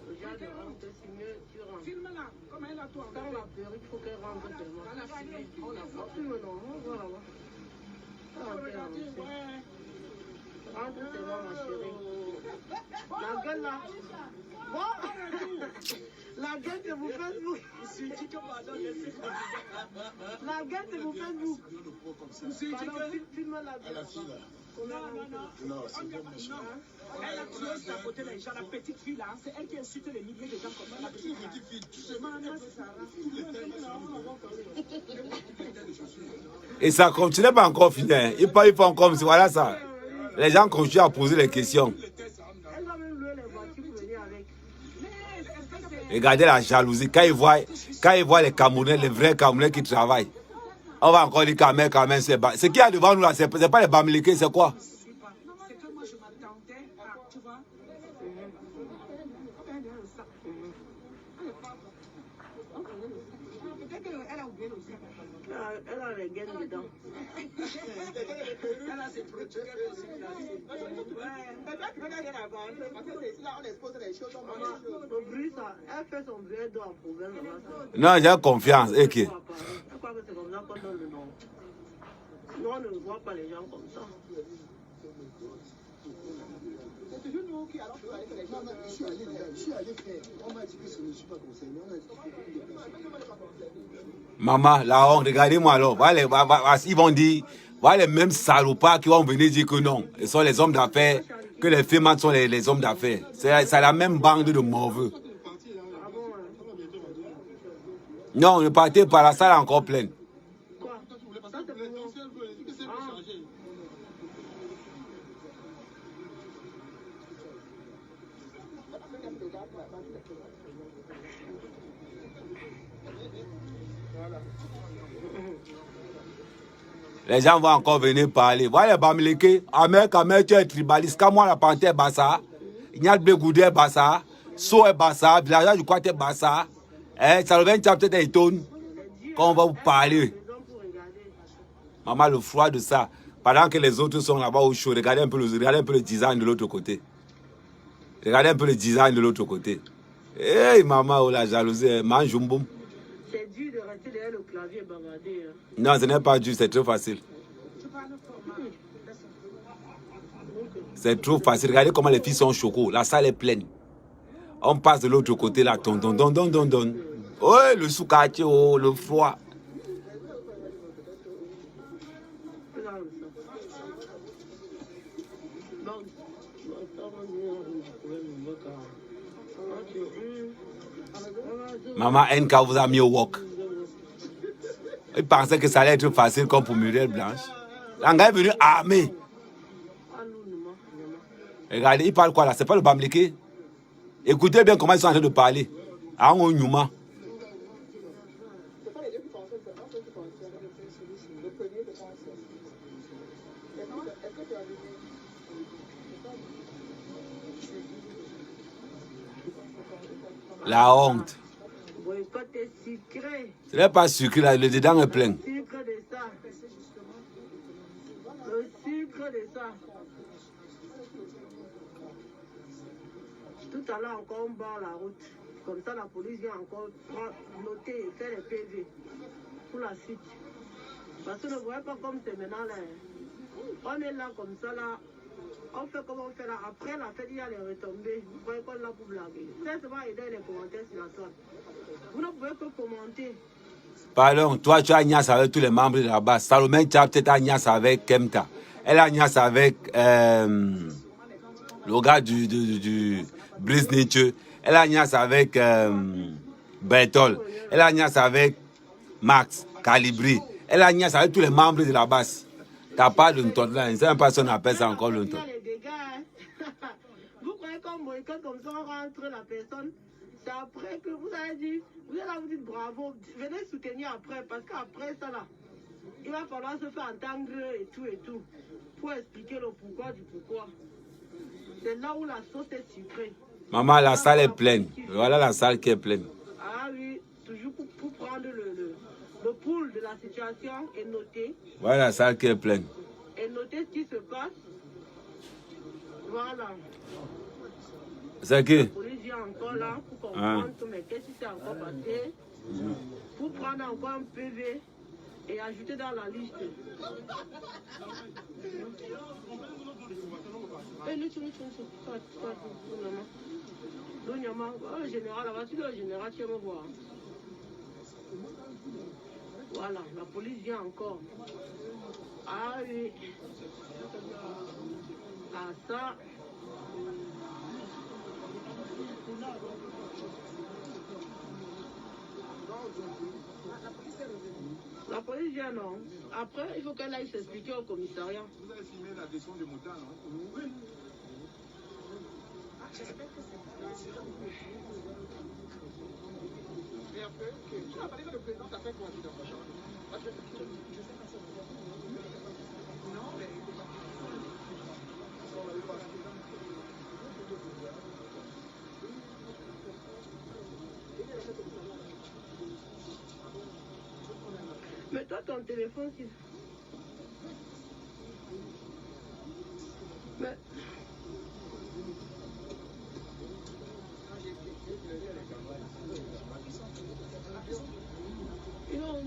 Filme là. Comme elle a tout en dans la perruque, il faut qu'elle rentre tellement. Dans la filme, on la voit. Filme non, on voit là-bas. Rentre tellement, ma chérie. La gueule là. Bon. La gueule de vous Facebook. La gueule de vous Facebook. Filme la gueule. Non, c'est bon, machin. Elle a tué saboté les gens. La petite fille là, c'est elle qui insulte les milliers de gens comme ça. La petite fille, tu sais, Et ça continue pas encore fini. Il faut encore, voilà ça. Les gens continuent à poser les questions. Elle va même louer les voitures pour venir avec. Regardez la jalousie. Quand ils voient les Camerounais, les vrais Camerounais qui travaillent, on va encore dire quand même, c'est ce qu'il y a devant nous là, c'est pas les Bamileke, c'est quoi? C'est que moi je m'attendais à, tu vois. Peut-être qu'elle a oublié aussi. Elle a les gaines dedans. Elle a ses produits qu'elle aussi. Peut-être qu'elle a vendu. Parce que c'est là on expose les choses. Le bruit, ça, elle fait son bruit, elle doit en problème. Non, j'ai confiance. Ok. Je crois que c'est comme ça qu'on donne le nom. Nous, on ne voit pas les gens comme ça. C'est toujours nous qui allons faire les gens. Je suis allé faire. On m'a dit que je ne suis pas concerné. On a dit que Maman, là, regardez-moi alors. Ils vont dire, voilà les mêmes salopards qui vont venir dire que non. Ce sont les hommes d'affaires, que les femmes sont les hommes d'affaires. C'est la même bande de mauvais. Non, ne partez pas, la salle est encore pleine. Les gens vont encore venir parler. Voilà les Bamileke. Amérique, tu es tribaliste. Quand moi, la panthère Bassa, Il y a de Goudé Bassa, So et Bassa, villageois du quartier Bassa. Ça revient peut-être étonné quand on va vous parler. Maman, le froid de ça. Pendant que les autres sont là-bas au chaud, regardez un peu le design de l'autre côté. Regardez un peu le design de l'autre côté. Hey maman, oh la jalousie, mange un boum. C'est dur de rester derrière le clavier bavardé. Hein. Non, ce n'est pas dur, c'est trop facile. C'est trop facile. Regardez comment les filles sont chocos. La salle est pleine. On passe de l'autre côté là. Don. Oh, le soukati, oh, le froid. Maman NK vous a mis au wok. Il pensait que ça allait être facile comme pour Muriel Blanche. L'engagé est venu armé. Regardez, il parle quoi là? C'est pas le Bamléké? Écoutez bien comment ils sont en train de parler. Ah, on Numa. La honte. Ce n'est pas sucré, là, le dedans est plein. Le sucre de ça. Le sucre de ça. Tout à l'heure encore on barre la route. Comme ça la police vient encore noter et faire les PV pour la suite. Parce que ne voyez pas comme c'est maintenant là. On est là comme ça là. On fait comme on fait là. Après la fête, il y a les retombées. Vous croyez qu'on est là pour blaguer. Ça va aider les commentaires sur la toile. Vous ne pouvez que commenter. Pardon, toi tu as Nias avec tous les membres de la base. Salomé, tu as peut-être Nias avec Kemta. Elle a Nias avec le gars du Brice Nietzsche. Elle a Nias avec Bertol. Elle a Nias avec Max, Calibri. Elle a Nias avec tous les membres de la base. T'as pas de ton là. C'est une personne appelle ça encore le ton. Vous croyez qu'on comme ça on rentre la personne. C'est après que vous avez dit, vous êtes là, vous dites bravo, venez soutenir après, parce qu'après ça là, il va falloir se faire entendre et tout, pour expliquer le pourquoi du pourquoi. C'est là où la sauce est sucrée. Maman, la salle est pleine. Voilà la salle qui est pleine. Ah oui, toujours pour prendre le pouls de la situation et noter. Voilà la salle qui est pleine. Et noter ce qui se passe. Voilà. C'est qui? La police vient encore là pour comprendre mais qu'est-ce qui s'est encore passé. Pour prendre encore un PV et ajouter dans la liste. Le général, là-bas, tu le général, tu vas me voir. Voilà, la police vient encore. Ah oui. Ah ça. La police vient, non. Après, il faut qu'elle aille s'expliquer au commissariat. Vous avez filmé la descente des motards, non? Oui. J'espère que c'est... Et après, tu n'as pas dit que le président t'a fait quoi dans la chambre? Je sais pas ça. Non, mais... Mais toi, ton téléphone, si... Mais... Non.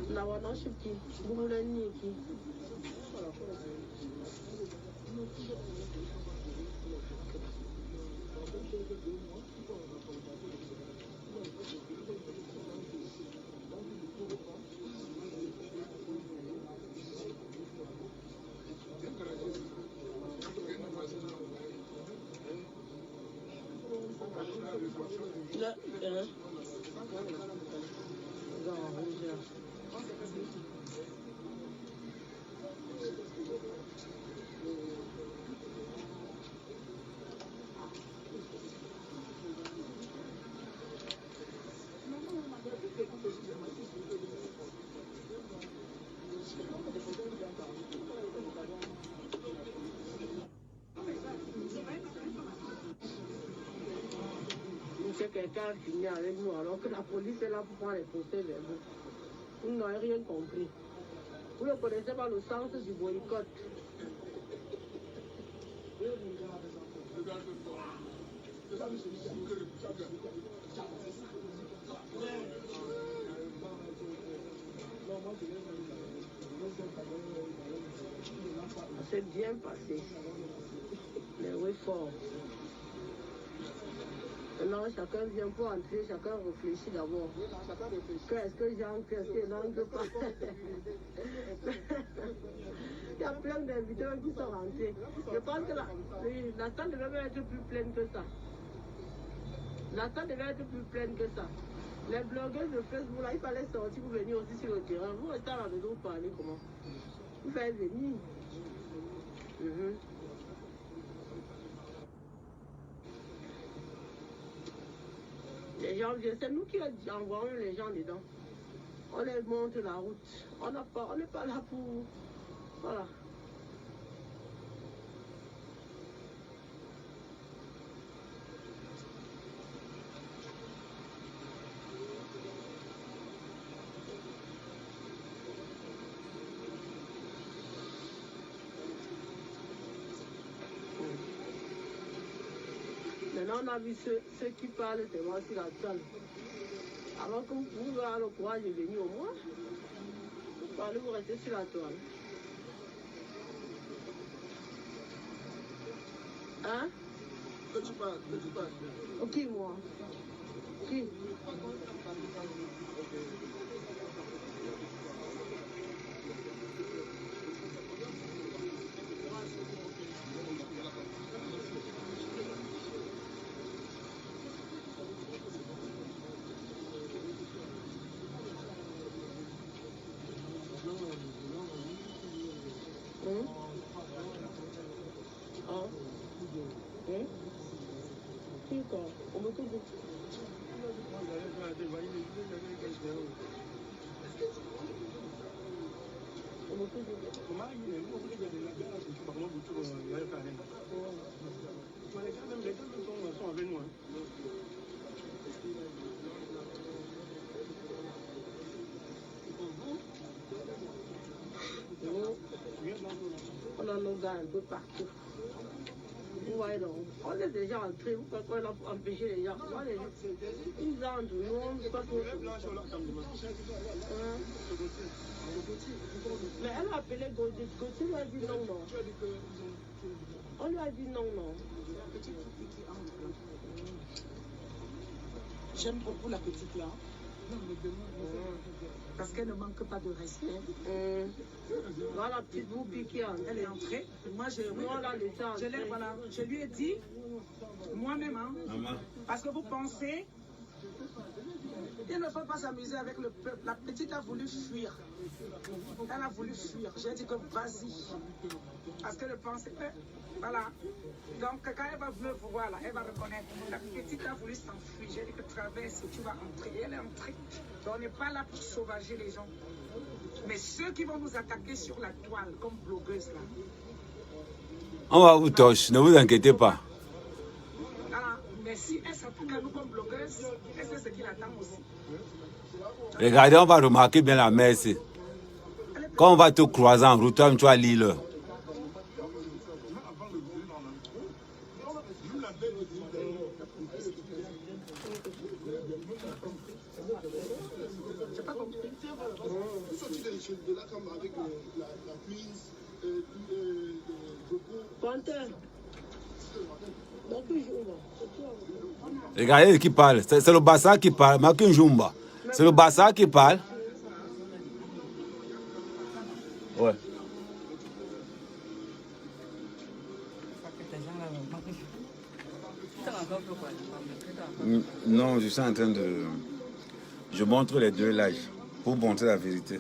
Na wana shiki, bumula niki. que quelqu'un a filmé avec nous alors que la police est là pour prendre les procès verbaux. Vous n'avez rien compris. Vous ne connaissez pas le sens du boycott. Ça s'est bien passé. Mais oui, fort. Maintenant, chacun vient pour entrer, chacun réfléchit d'abord. Qu'est-ce que j'entre, qu'est-ce que j'entre pas. Il y a plein d'invités qui sont rentrés. Je pense que la salle devait même être plus pleine que ça. La salle devait être plus pleine que ça. Les blogueurs de Facebook, là, il fallait sortir pour venir aussi sur le terrain. Vous restez à la maison, vous parlez comment? Vous faites venir. Les gens viennent, c'est nous qui envoyons les gens dedans. On les montre la route. On n'est pas là pour... Voilà. Maintenant, on a vu ceux qui parlent seulement sur la salle. Alors que vous avez le courage de venir au moins, vous parlez, vous restez sur la toile. Hein? Que tu parles. Qui, moi? Qui? On a nos gars un peu partout. Vous voyez donc, on est déjà entrés, vous pouvez pas empêcher les gens. Ils entrent, nous on ne peut pas trop. Mais elle a appelé Gauthier, Gauthier lui a dit non, non. On lui a dit non, non. J'aime beaucoup la petite là. Parce qu'elle ne manque pas de respect. Voilà la petite boupie qui est entrée. Elle est entrée. Moi, je lui ai dit, moi-même, hein, parce que vous pensez, il ne faut pas s'amuser avec le peuple. La petite a voulu fuir. Elle a voulu fuir. J'ai dit que vas-y. Parce qu'elle pensait que, voilà. Donc, quand elle va me voir, là, elle va reconnaître. La petite a voulu s'enfuir. J'ai dit que traverse, tu vas entrer. Et elle est entrée. Donc, on n'est pas là pour sauvager les gens. Mais ceux qui vont nous attaquer sur la toile, comme blogueuses, là. On va vous toucher, ne vous inquiétez pas. Voilà. Mais si elle s'attaque à nous comme blogueuses, est-ce que c'est ce qu'il attend aussi? Regardez, on va remarquer bien la mer ici. Quand on va te croiser en route, tu vas lire l'heure. Regardez qui parle. C'est le Bassa qui parle. C'est le Bassa qui parle. Ouais. Non, je suis en train de... Je montre les deux lives pour montrer la vérité.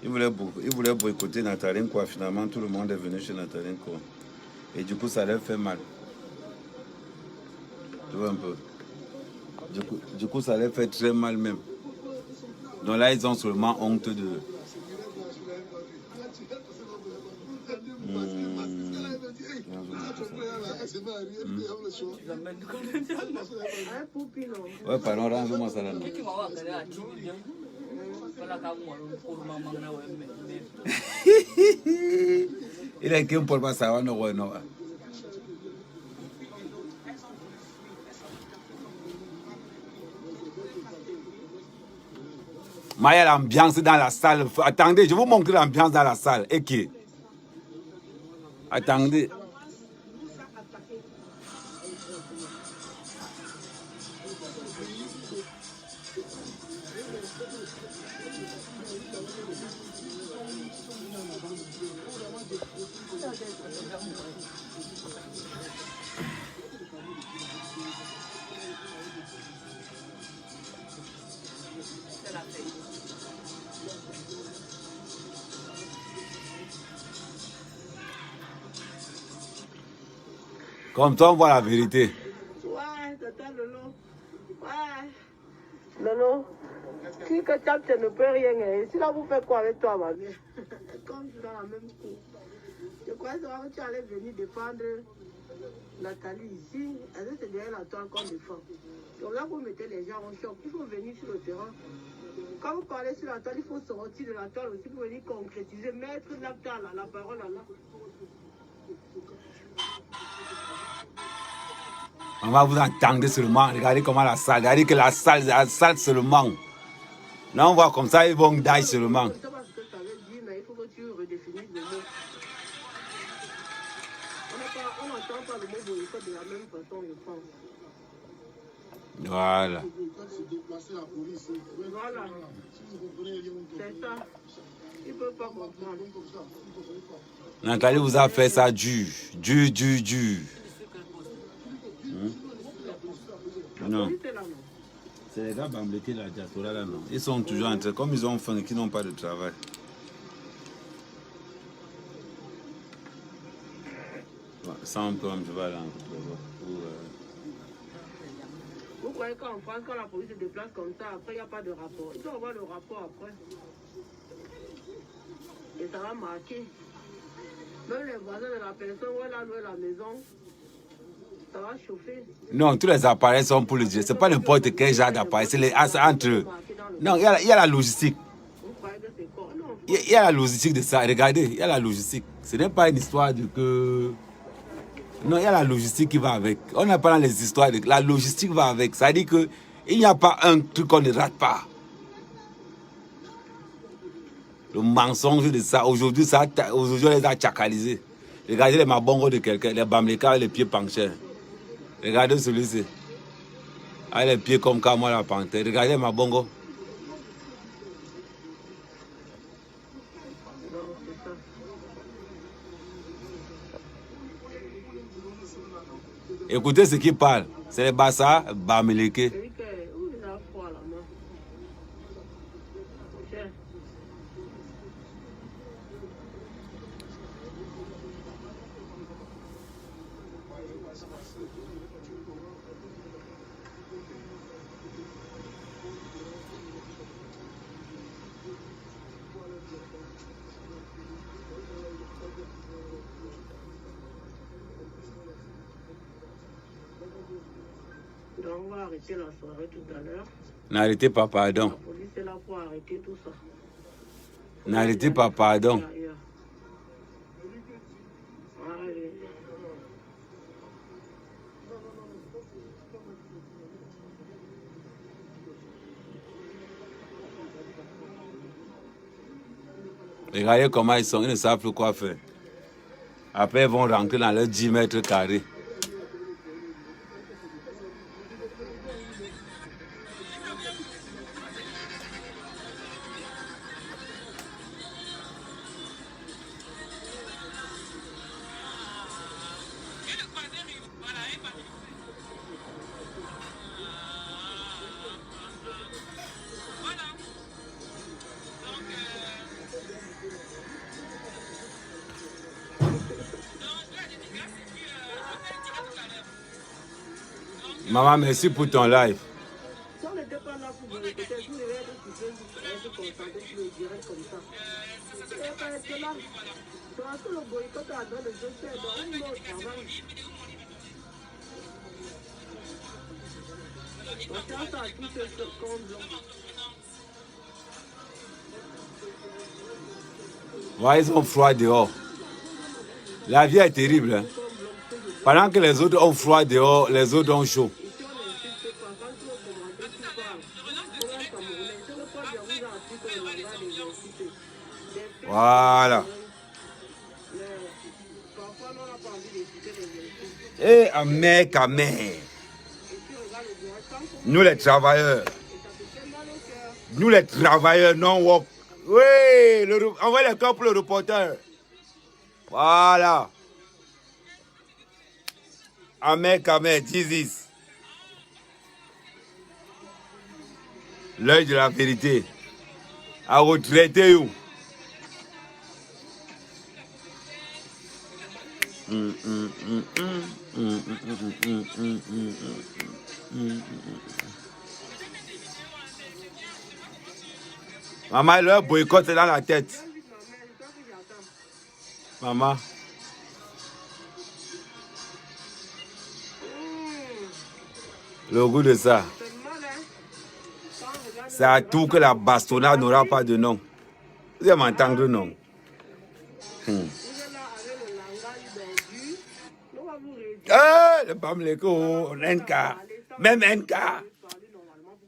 Ils voulaient boycotter Nathalie, quoi. Finalement, tout le monde est venu chez Nathalie, quoi. Et du coup, ça leur fait mal. Tu vois un peu. Du coup, ça leur fait très mal même. Donc là, ils ont seulement honte de... Un poupi, non. Ouais, pardon, range-moi ça là. Il est qui pour pas savoir, non, non. Mais il y a l'ambiance dans la salle. Attendez, je vous montre l'ambiance dans la salle. Et qui? Attendez. Comme toi, on voit la vérité. Ouais, tata Lolo. Ouais. Lolo, qui que tu ne peux rien. Si là, vous faites quoi avec toi, ma mère? Comme tu dans la même cour. Je croyais que tu allais venir défendre Nathalie ici. C'est derrière la toile qu'on défend. Donc là, vous mettez les gens en choc. Il faut venir sur le terrain. Quand vous parlez sur la toile, il faut sortir de la toile aussi pour venir concrétiser, mettre la parole là. On va vous entendre seulement. Regardez comment la salle. Regardez que la salle seulement. Là, on voit comme ça, ils vont die seulement. Je ne sais pas ce que tu avais dit, mais il faut que tu redéfinisses le mot. On n'entend pas le mot boycott de la même façon, je pense. Voilà. Voilà. C'est ça. Ils ne peuvent pas comprendre. Nathalie vous a fait ça dur. Non. C'est les gars bamblétés de la diaspora là, non. Ils sont toujours en train, comme ils ont faim, qui n'ont pas de travail. Sans problème, je vais aller en Vous croyez qu'en France, quand la police se déplace comme ça, après il n'y a pas de rapport. Il faut avoir le rapport après. Et ça va marquer. Même les voisins de la personne où elle a loué la maison, ça va chauffer. Non, tous les appareils sont pour le dire. Ce n'est pas n'importe quel genre d'appareil. C'est les entre eux. Non, il y a la logistique. Vous croyez que c'est quoi? Non. Il y a la logistique de ça. Regardez, il y a la logistique. Ce n'est pas une histoire de que... Non, il y a la logistique qui va avec. On n'a pas dans les histoires. La logistique va avec. Ça dit qu'il n'y a pas un truc qu'on ne rate pas. Le mensonge de ça. Aujourd'hui, on les a tchakalisés. Regardez les mabongos de quelqu'un. Les bamlékas avec les pieds penchés. Regardez celui-ci. Avec les pieds comme moi la panthère. Regardez ma bongo. Écoutez ce qui parle. C'est les Bassa Bamileke. Donc on va arrêter la soirée tout à l'heure. N'arrêtez pas, pardon. La police est là pour arrêter tout ça. N'arrêtez pas, pardon. Allez. Regardez comment ils sont, ils ne savent plus quoi faire. Après, ils vont rentrer dans leurs 10 mètres carrés. Maman, merci pour ton live. Si on n'était pas là pour vous écouter, vous devez être concentré sur le direct comme ça. Et parce que là, c'est parce que le boycott a donné le jeu, c'est dans un autre travail. Confiance à tous ceux qui comblent. Ouais, ils ont froid dehors. La vie est terrible. Hein? Pendant que les autres ont froid dehors, les autres ont chaud. Voilà. Et Amé, Kamé. Nous les travailleurs. Nous les travailleurs non work. Oui, envoyez les corps pour le reporter. Voilà. Amé, Kamé, Jesus. L'œil de la vérité. À retraiter où? Maman, leur boycott est dans la tête. Maman. Le goût de ça. C'est à tout que la bastonnade n'aura pas de nom. Vous allez m'entendre, non? Le Bamleko, NK, même NK.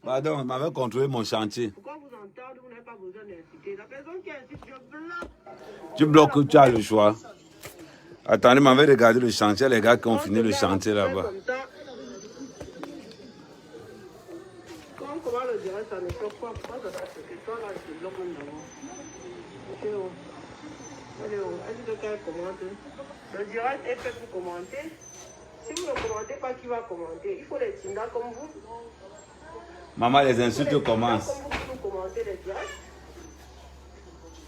Pardon, on m'avait contrôlé mon chantier. Pourquoi vous entendez, vous n'avez pas besoin d'inciter. La personne qui incite, je bloque. Tu bloques, tu as le choix. Attendez, m'avait regardé le chantier, les gars qui ont fini le chantier là-bas. Comment le dirait, ça ne fait quoi? Pourquoi ça fait que toi là, je te bloque même d'abord? Est-ce que quelqu'un commente? Le direct est fait pour commenter. Si vous ne commentez pas, qui va commenter? Il faut les tindas comme vous. Maman, les insultes commencent. Comme vous commentez les directs.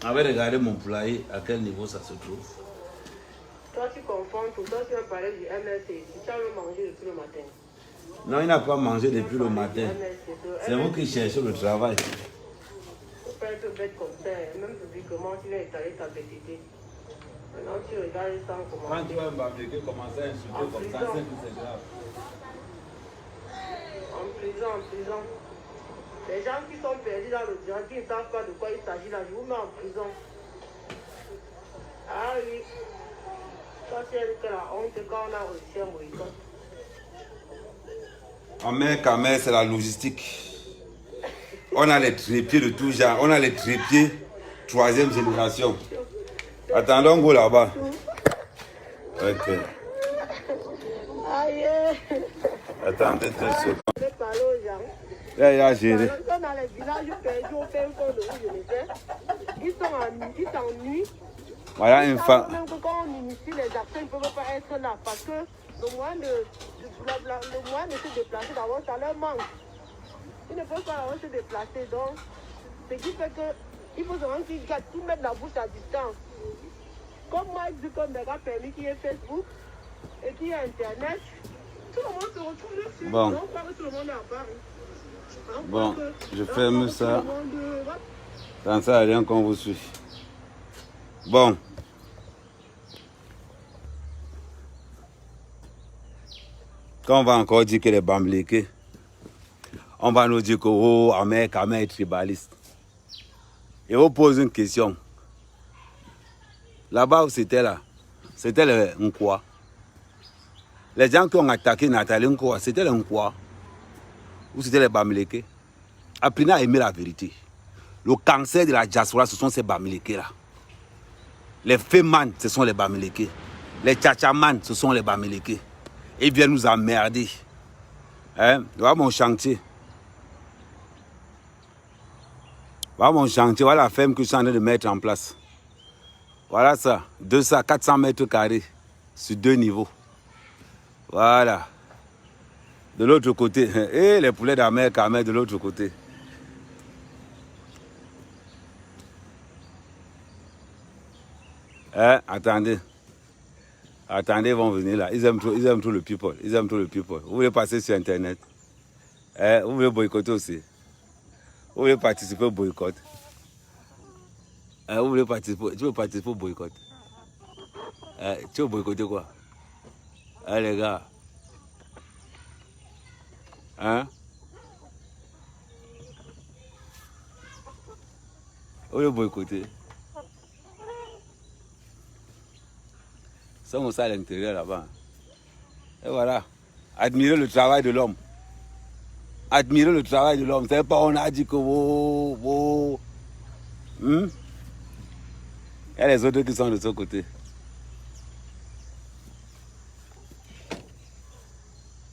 Avez regardé mon poulailler, à quel niveau ça se trouve? Toi, tu confonds tout. Toi, tu vas parler du MLC. Tu as mangé depuis le matin. Non, il n'a pas mangé depuis le matin. C'est vous qui cherchez le travail. Il ne faut pas être bête comme ça. Même publiquement, tu viens étaler ta bêtité. Maintenant, tu regardes sans commenter. Quand tu vas m'appliquer, commencer à insulter comme ça, c'est que c'est grave. En prison. Les gens qui sont perdus dans le direct, qui ne savent pas de quoi il s'agit là, je vous mets en prison. Ah oui. Ça, c'est la honte quand on a reçu un boycott. Amé, c'est la logistique. On a les trépieds de tout genre. On a les trépieds 3e génération. Attendons, go là-bas. Ok. Aïe. Attendez 2 secondes. Je vais parler aux gens. Là, il a géré. Dans les villages perdus au fin fond de où je l'étais, ils s'ennuient. Voilà une femme. Même que quand on initie les actions, ils ne peuvent pas être là parce que le moyen de se déplacer d'abord, ça leur manque. Ils ne peuvent pas se déplacer. Donc, ce qui fait qu'il faut seulement qu'ils gardent tout mettre la bouche à distance. Comme moi, comme a permis qu'il y ait Facebook et qu'il y ait Internet, tout le monde se retrouve dessus. Bon. Donc, tout le monde est à Paris. Bon, je ferme ça. Dans ça, rien qu'on vous suit. Bon. Quand on va encore dire que les Bamlékés, on va nous dire que oh, Amé est tribaliste. Et on pose une question. Là-bas où c'était là, c'était les Nkwa. Les gens qui ont attaqué Nathalie Nkwa, c'était les Nkwa. Ou c'était les Bamlékés. Apprenez à aimer la vérité. Le cancer de la diaspora, ce sont ces Bamlékés-là. Les Féman, ce sont les Bamlékés. Les Tchatchaman, ce sont les Bamlékés. Ils viennent nous emmerder. Hein? Voilà mon chantier. Voilà mon chantier. Voilà la ferme que je suis en train de mettre en place. Voilà ça. 200, 400 mètres carrés. Sur 2 niveaux. Voilà. De l'autre côté. Et les poulets d'Amé de l'autre côté. Hein? Attendez. Attendez, ils vont venir là. Ils aiment trop le people. Ils aiment trop le people. Vous voulez passer sur Internet? Vous voulez boycotter aussi? Vous voulez participer au boycott? Vous voulez participer? Tu veux participer au boycott? Tu veux boycotter quoi? Les gars. Hein? On le boycotter. Ils sont aussi à l'intérieur là-bas. Et voilà. Admirer le travail de l'homme. Admirer le travail de l'homme. C'est pas on a dit que il y a les autres qui sont de ce côté.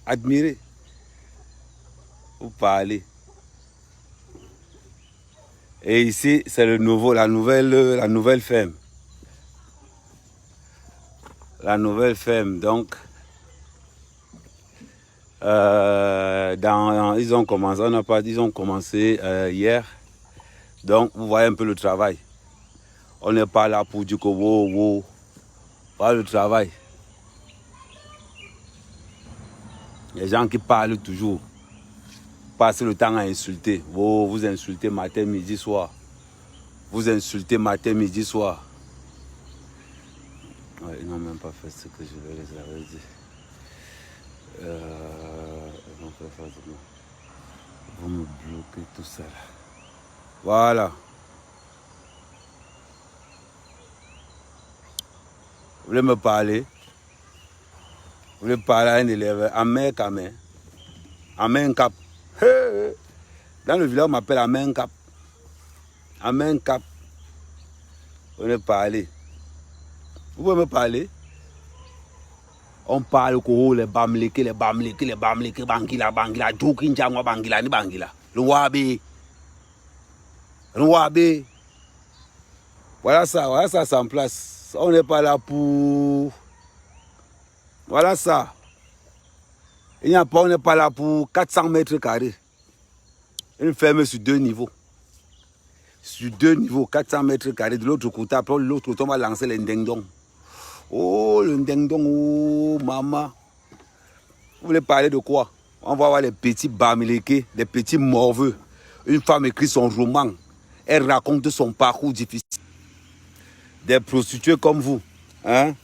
Admirer. Vous parlez. Et ici, c'est le nouveau, la nouvelle ferme. La nouvelle ferme, donc, ils ont commencé hier. Donc, vous voyez un peu le travail. On n'est pas là pour dire que pas le travail. Les gens qui parlent toujours, passent le temps à insulter. Vous insultez matin, midi, soir. Vous insultez matin, midi, soir. Ouais, ils n'ont même pas fait ce que je les avais dit. Ils vont faire face à moi. Ils vont me bloquer tout ça là. Voilà. Vous voulez me parler? Vous voulez parler à un élève? Amen Kamen. Amen Cap. Dans le village, on m'appelle Amen Cap. Amen Cap. Vous voulez parler? Vous pouvez me parler? On parle que les bamleke, bangila, djokinjangwa bangila, ni bangila. L'ouabe. Voilà ça, c'est en place. On n'est pas là pour... Voilà ça. On n'est pas là pour 400 mètres carrés. Une ferme sur 2 niveaux. Sur 2 niveaux, 400 mètres carrés. De l'autre côté, après l'autre côté, on va lancer les ndengdong. Oh, le ndengdong, oh, maman. Vous voulez parler de quoi? On va voir les petits bamileke, les petits morveux. Une femme écrit son roman. Elle raconte son parcours difficile. Des prostituées comme vous. Hein?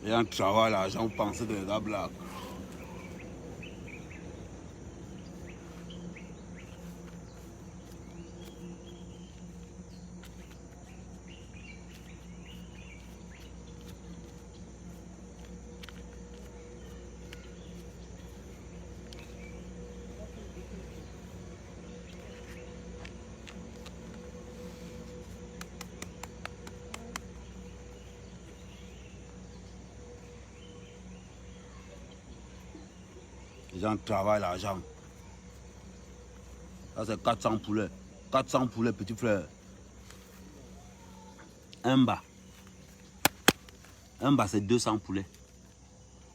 Il y a un travail là, j'en pensais de la blague. Les gens travaillent l'argent. Ça c'est 400 poulets. 400 poulets, petit frère. Un bas c'est 200 poulets.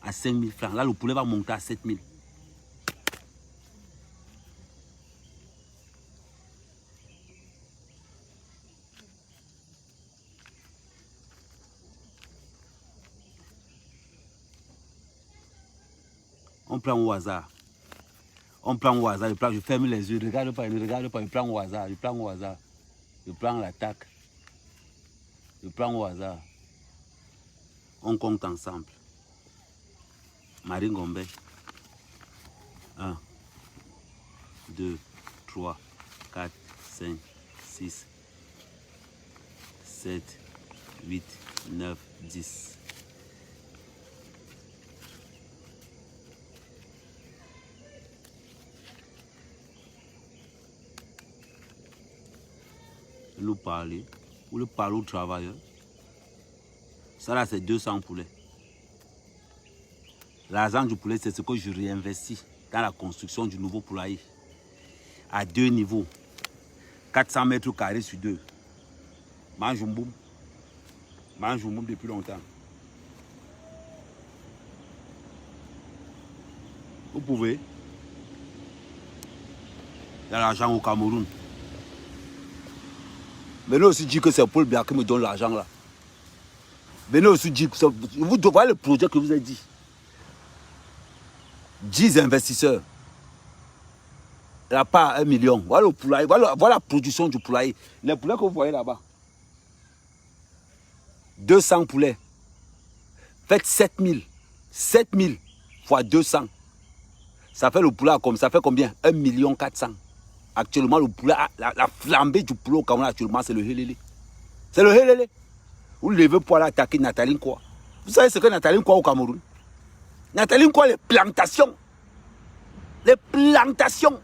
À 5000 francs. Là le poulet va monter à 7000. On prend au hasard. On prend au hasard. Je ferme les yeux. Regarde pas, je prends au hasard. Je prends au hasard. Je prends l'attaque. Je prends au hasard. On compte ensemble. Marie Ngombe. 1, 2, 3, 4, 5, 6, 7, 8, 9, 10. nous parler, ou le parler aux travailleurs. Ça là, c'est 200 poulets. L'argent du poulet, c'est ce que je réinvestis dans la construction du nouveau poulailler. À 2 niveaux. 400 mètres carrés sur 2. Manjoumboum. Manjoumboum depuis longtemps. Vous pouvez. Il y a l'argent au Cameroun. Venez aussi dire que c'est Paul Biya qui me donne l'argent là. Venez aussi dire que vous voyez le projet que vous avez dit. 10 investisseurs. La part 1 million. Voilà le poulailler. Voilà la production du poulailler. Les poulets que vous voyez là-bas. 200 poulets. Faites 7000. 7000 fois 200. Ça fait le poulet comme ça fait combien? 1 400 000. Actuellement, le poulet, la flambée du poulet au Cameroun actuellement, c'est le Helele. C'est le Helele. Vous levez pour aller attaquer Nathalie Nkwa. Vous savez ce que Nathalie Nkwa au Cameroun? Nathalie Nkwa, les plantations. Les plantations.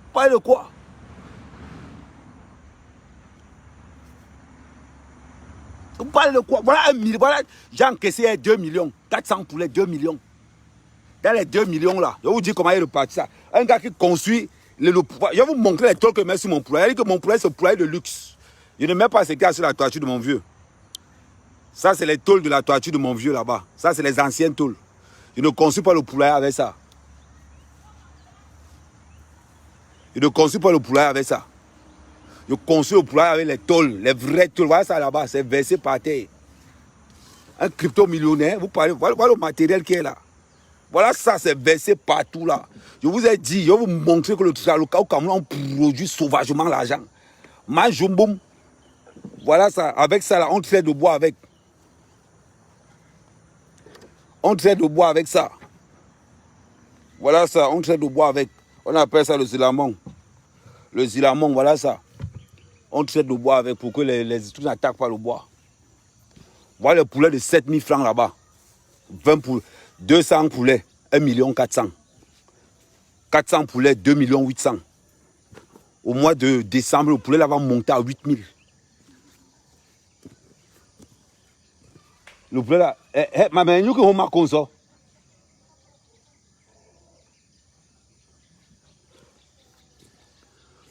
Vous parlez de quoi? Vous parlez de quoi? Voilà 1 million. Voilà, j'ai encaissé 2 millions. 400 poulets, 2 millions. Dans les 2 millions là, je vais vous dire comment il repartit ça. Un gars qui construit je vais vous montrer les tôles que je mets sur mon poulailler. Il dit que mon poulailler c'est un poulailler de luxe. Je ne mets pas ce qu'il y a sur la toiture de mon vieux. Ça c'est les tôles de la toiture de mon vieux là-bas. Ça c'est les anciennes tôles. Je ne construis pas le poulailler avec ça. Je ne construis pas le poulailler avec ça. Je construis le poulailler avec les tôles, les vraies tôles. Voilà ça là-bas, c'est versé par terre. Un crypto-millionnaire, vous parlez, voilà le matériel qui est là. Voilà ça, c'est versé partout là. Je vous ai dit, je vais vous montrer que le cas au Cameroun, on produit sauvagement l'argent. Manjoumboum. Voilà ça, avec ça là, on traite de bois avec. On traite de bois avec ça. Voilà ça, on traite de bois avec. On appelle ça le zilamon. Le zilamon, voilà ça. On traite de bois avec pour que les trucs n'attaquent pas le bois. Voilà le poulet de 7000 francs là-bas. 20 poulets. 200 poulets, 1 400 000. 400 poulets, 2 800 000. Au mois de décembre, le poulet là va monter à 8000. Le poulet là, ma mère, nous qui on m'a comme ça.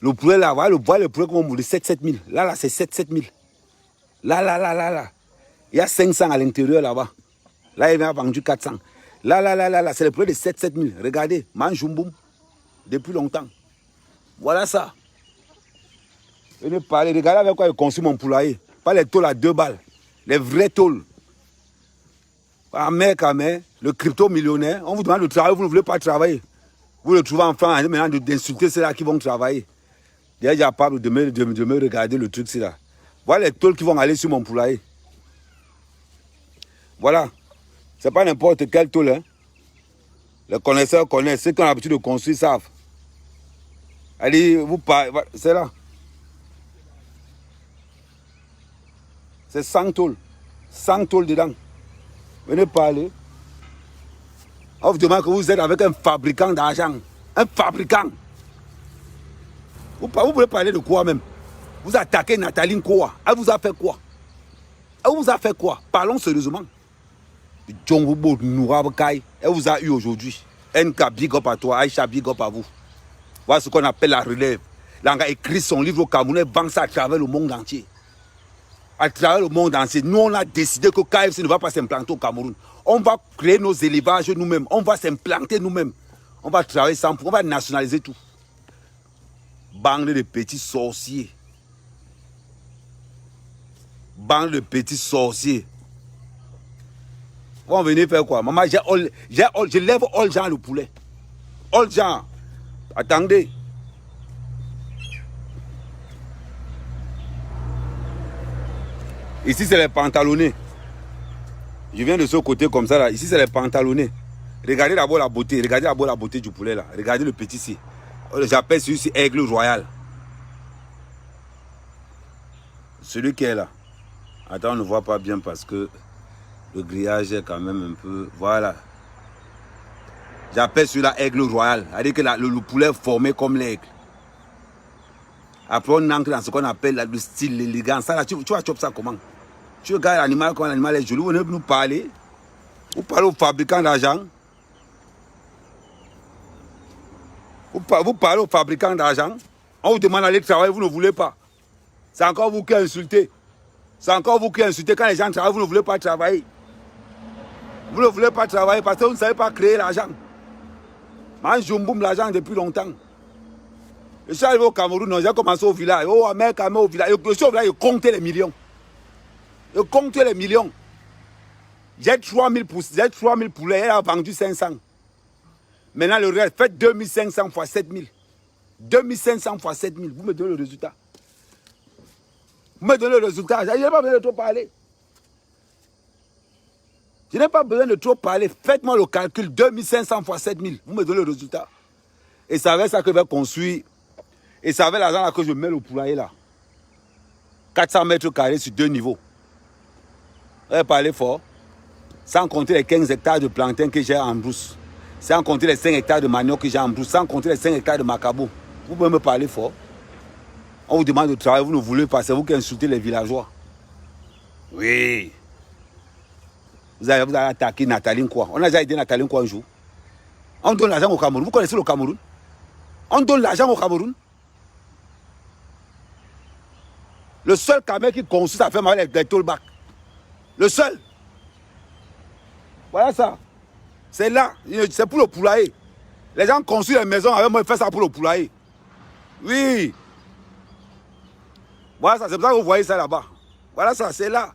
Le poulet là, voilà le poulet qu'on monte de 7 000. Là, c'est 7 000. Là. Il y a 500 à l'intérieur là-bas. Là, il m'a vendu 400. Là, c'est le poulet de 7 000. Regardez, Manjoumboum, depuis longtemps. Voilà ça. Venez parler, regardez avec quoi je construis mon poulailler. Pas les tôles à 2 balles. Les vrais tôles. Pas mec à mec, le crypto-millionnaire. On vous demande de travailler, vous ne voulez pas travailler. Vous le trouvez en train maintenant d'insulter ceux-là qui vont travailler. Déjà, pas de me regarder le truc, c'est là. Voilà les tôles qui vont aller sur mon poulailler. Voilà. Ce n'est pas n'importe quel tôle. Hein. Les connaisseurs connaissent. Ceux qui ont l'habitude de construire savent. Allez, vous parlez. C'est là. C'est 100 tôles. 100 tôles dedans. Venez parler. On vous demande que vous êtes avec un fabricant d'argent. Un fabricant. Vous pouvez parler de quoi même? Vous attaquez Nathalie Nkwa. Elle vous a fait quoi? Elle vous a fait quoi? Parlons sérieusement. Elle vous a eu aujourd'hui. NK, big up à toi. Aïcha, big up à vous. Voilà ce qu'on appelle la relève. Elle a écrit son livre au Cameroun et vend ça à travers le monde entier. À travers le monde entier. Nous, on a décidé que KFC ne va pas s'implanter au Cameroun. On va créer nos élevages nous-mêmes. On va s'implanter nous-mêmes. On va travailler sans... On va nationaliser tout. Bande de petits sorciers. Bande de petits sorciers. Vous venez faire quoi? Maman, je lève all gens le poulet. All gens. Attendez. Ici, c'est les pantalonnés. Je viens de ce côté comme ça là. Ici, c'est les pantalonnés. Regardez d'abord la beauté. Regardez d'abord la beauté du poulet là. Regardez le petit ici. J'appelle celui-ci aigle royal. Celui qui est là. Attends, on ne voit pas bien parce que le grillage est quand même un peu... Voilà. J'appelle celui-là aigle royal. C'est-à-dire que le poulet est formé comme l'aigle. Après, on entre dans ce qu'on appelle le style, l'élégance. Ça, là, tu vas choper ça comment? Tu regardes l'animal, comment l'animal est joli. Vous venez nous parler. Vous parlez aux fabricants d'argent. Vous parlez aux fabricants d'argent. On vous demande d'aller travailler, vous ne voulez pas. C'est encore vous qui insultez. C'est encore vous qui insultez. Quand les gens travaillent, vous ne voulez pas travailler. Vous ne voulez pas travailler parce que vous ne savez pas créer l'argent. Moi, je boum l'argent depuis longtemps. Je suis arrivé au Cameroun, j'ai commencé au village. Oh, au village. Je suis au village, je comptais les millions. Je comptais les millions. J'ai 3000 poulets, elle a vendu 500. Maintenant, le reste, faites 2500 fois 7000. 2500 fois 7000, vous me donnez le résultat. Vous me donnez le résultat. Je n'ai pas besoin de trop parler. Je n'ai pas besoin de trop parler. Faites-moi le calcul. 2500 fois 7000, vous me donnez le résultat. Et c'est avec ça que je vais construire. Et c'est avec l'argent là que je mets le poulailler là. 400 mètres carrés sur 2 niveaux. Je vais parler fort. Sans compter les 15 hectares de plantain que j'ai en brousse. Sans compter les 5 hectares de manioc que j'ai en brousse. Sans compter les 5 hectares de macabo. Vous pouvez me parler fort. On vous demande de travailler, vous ne voulez pas. C'est vous qui insultez les villageois. Oui. Vous avez attaqué Nathalie Nkwa. On a déjà aidé Nathalie Nkwa un jour. On donne l'argent au Cameroun. Vous connaissez le Cameroun? On donne l'argent au Cameroun. Le seul Cameroun qui construit sa ferme avec les tollbacks. Le seul. Voilà ça. C'est là. C'est pour le poulailler. Les gens construisent les maisons avec moi, ils font ça pour le poulailler. Oui. Voilà ça. C'est pour ça que vous voyez ça là-bas. Voilà ça. C'est là.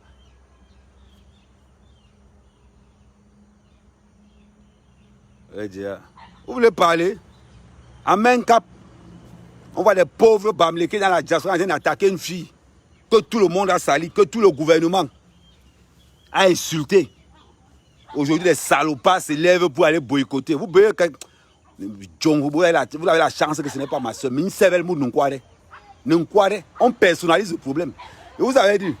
Vous voulez parler? En même cap, on voit des pauvres bamlékés dans la diaspora en train d'attaquer une fille que tout le monde a sali, que tout le gouvernement a insulté. Aujourd'hui, les salopards se lèvent pour aller boycotter. Vous avez la chance que ce n'est pas ma soeur. Mais une sévère moue, on personnalise le problème. Et vous avez dit,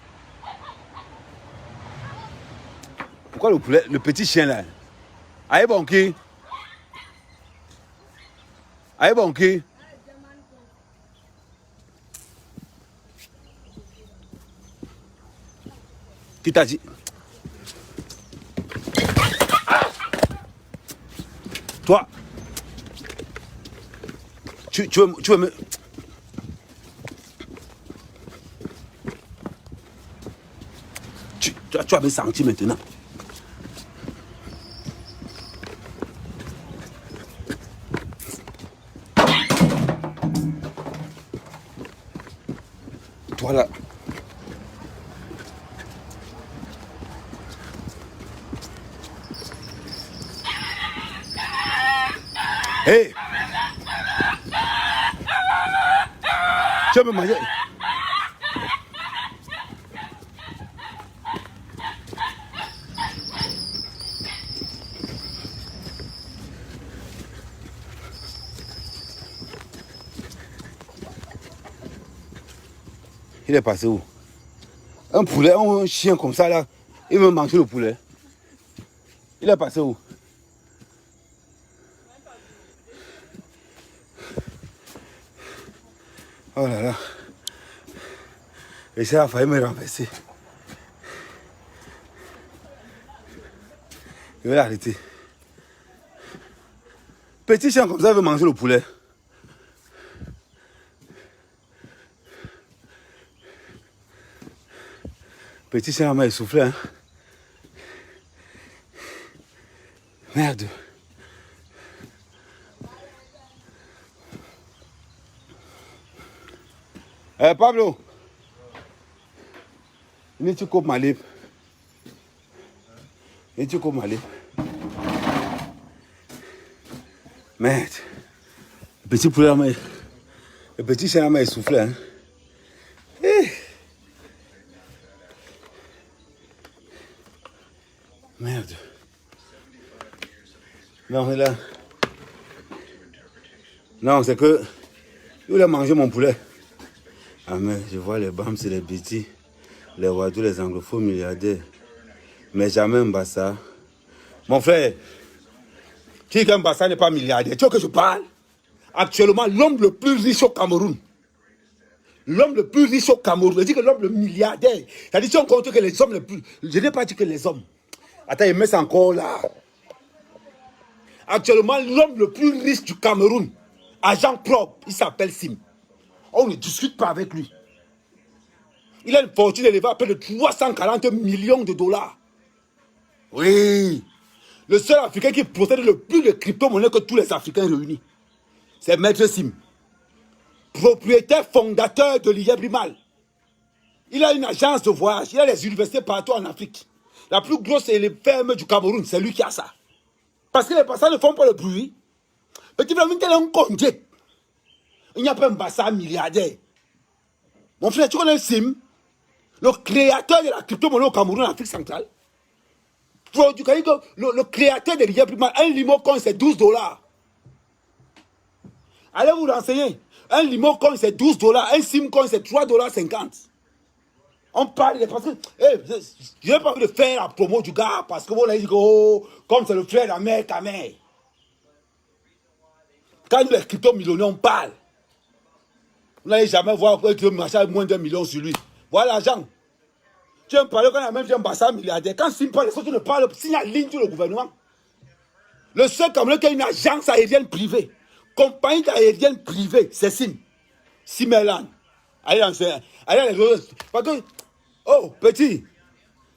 pourquoi le petit chien là? Aïe bon qui? Aïe bon qui? Qui t'a dit? Toi, tu veux me... Tu vas me sentir maintenant. Toi là. Hé! Tu veux me manger? Il est passé où? Un poulet, un chien comme ça là, il veut manger le poulet. Il est passé où? Oh là là. Et ça a failli me renverser. Je vais l'arrêter. Petit chien comme ça il veut manger le poulet. Petit chien m'a essoufflé. Hein? Merde. Pablo, tu coupes ma lip. Tu coupes ma lip. Merde. Le petit poulet m'a... Le petit chien m'a essoufflé. Hein? Merde. Non, mais là... Non, c'est que... Il a mangé mon poulet. Ah mais je vois les Bams et les Biti, les Wadou, les anglophones milliardaires. Mais jamais Mbassa. Mon frère, tu dis qu'Mbassa n'est pas milliardaire. Tu veux que je parle? Actuellement, l'homme le plus riche au Cameroun. l'homme le plus riche au Cameroun, je dis que l'homme le milliardaire. C'est-à-dire si on compte que les hommes les plus... Je n'ai pas dit que les hommes. Attends, il met ça encore là. Actuellement, l'homme le plus riche du Cameroun, agent propre, il s'appelle Sim. On ne discute pas avec lui. Il a une fortune élevée à près de 340 millions de dollars. Oui. Le seul Africain qui possède le plus de crypto-monnaies que tous les Africains réunis, c'est Maître Sim. Propriétaire fondateur de l'IEBRIMAL. Il a une agence de voyage. Il a des universités partout en Afrique. La plus grosse et les fermes du Cameroun, c'est lui qui a ça. Parce que les passants ne font pas le bruit. Petit frère, il un congé. Il n'y a pas un bassin milliardaire. Mon frère, tu connais Sim, le créateur de la crypto-monnaie au Cameroun, en Afrique centrale. Le créateur de l'IEBRIMAL, un limocoin, c'est 12 $. Allez vous renseigner. Un limocoin, c'est 12 $. Un simcoin, c'est 3,50 $. On parle de... Parce que... je n'ai pas envie de faire la promo du gars parce que vous avez dit que... Oh, comme c'est le frère de la mère, ta mère. Quand nous, les crypto-millionnaires, on parle. Vous n'allez jamais voir que machin a moins d'1 million sur lui. Voilà l'argent. Tu aimes parler quand il y a même un bassin milliardaire. Quand Sim parle, les autres ne parlent pas. S'il y a ligne sur le gouvernement. Le seul Cameroun qui a une agence aérienne privée. Compagnie aérienne privée, c'est Sim. Simelan. Allez dans les autres. Parce que, oh, petit.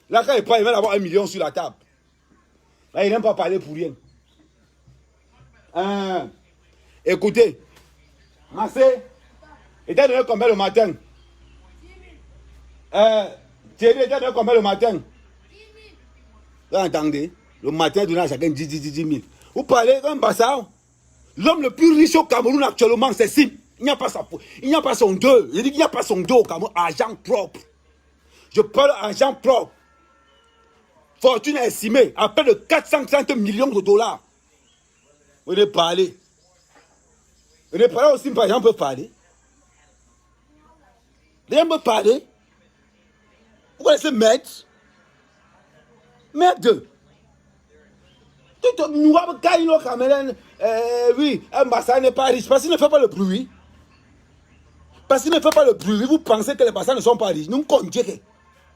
Là, quand il parle, il va avoir 1 million sur la table. Là, il n'aime pas parler pour rien. Écoutez. Massé. Il t'a donné combien le matin? Thierry, il t'a donné combien le matin? Vous entendez? Le matin, il donne à chacun 10 000. Vous parlez comme Bassao. L'homme le plus riche au Cameroun actuellement, c'est Sim. Il n'y a pas son deux. Je dis qu'il n'y a pas son deux au Cameroun. Agent propre. Je parle agent propre. Fortune estimée à près de 430 millions de dollars. Vous venez parler. Vous venez parler aussi, par exemple, peut parler. Les gens peuvent parler. Vous connaissez Maître? Maître. Oui, un bassin n'est pas riche parce qu'il ne fait pas le bruit. Parce qu'il ne fait pas le bruit, vous pensez que les bassins ne sont pas riches. Nous comptons.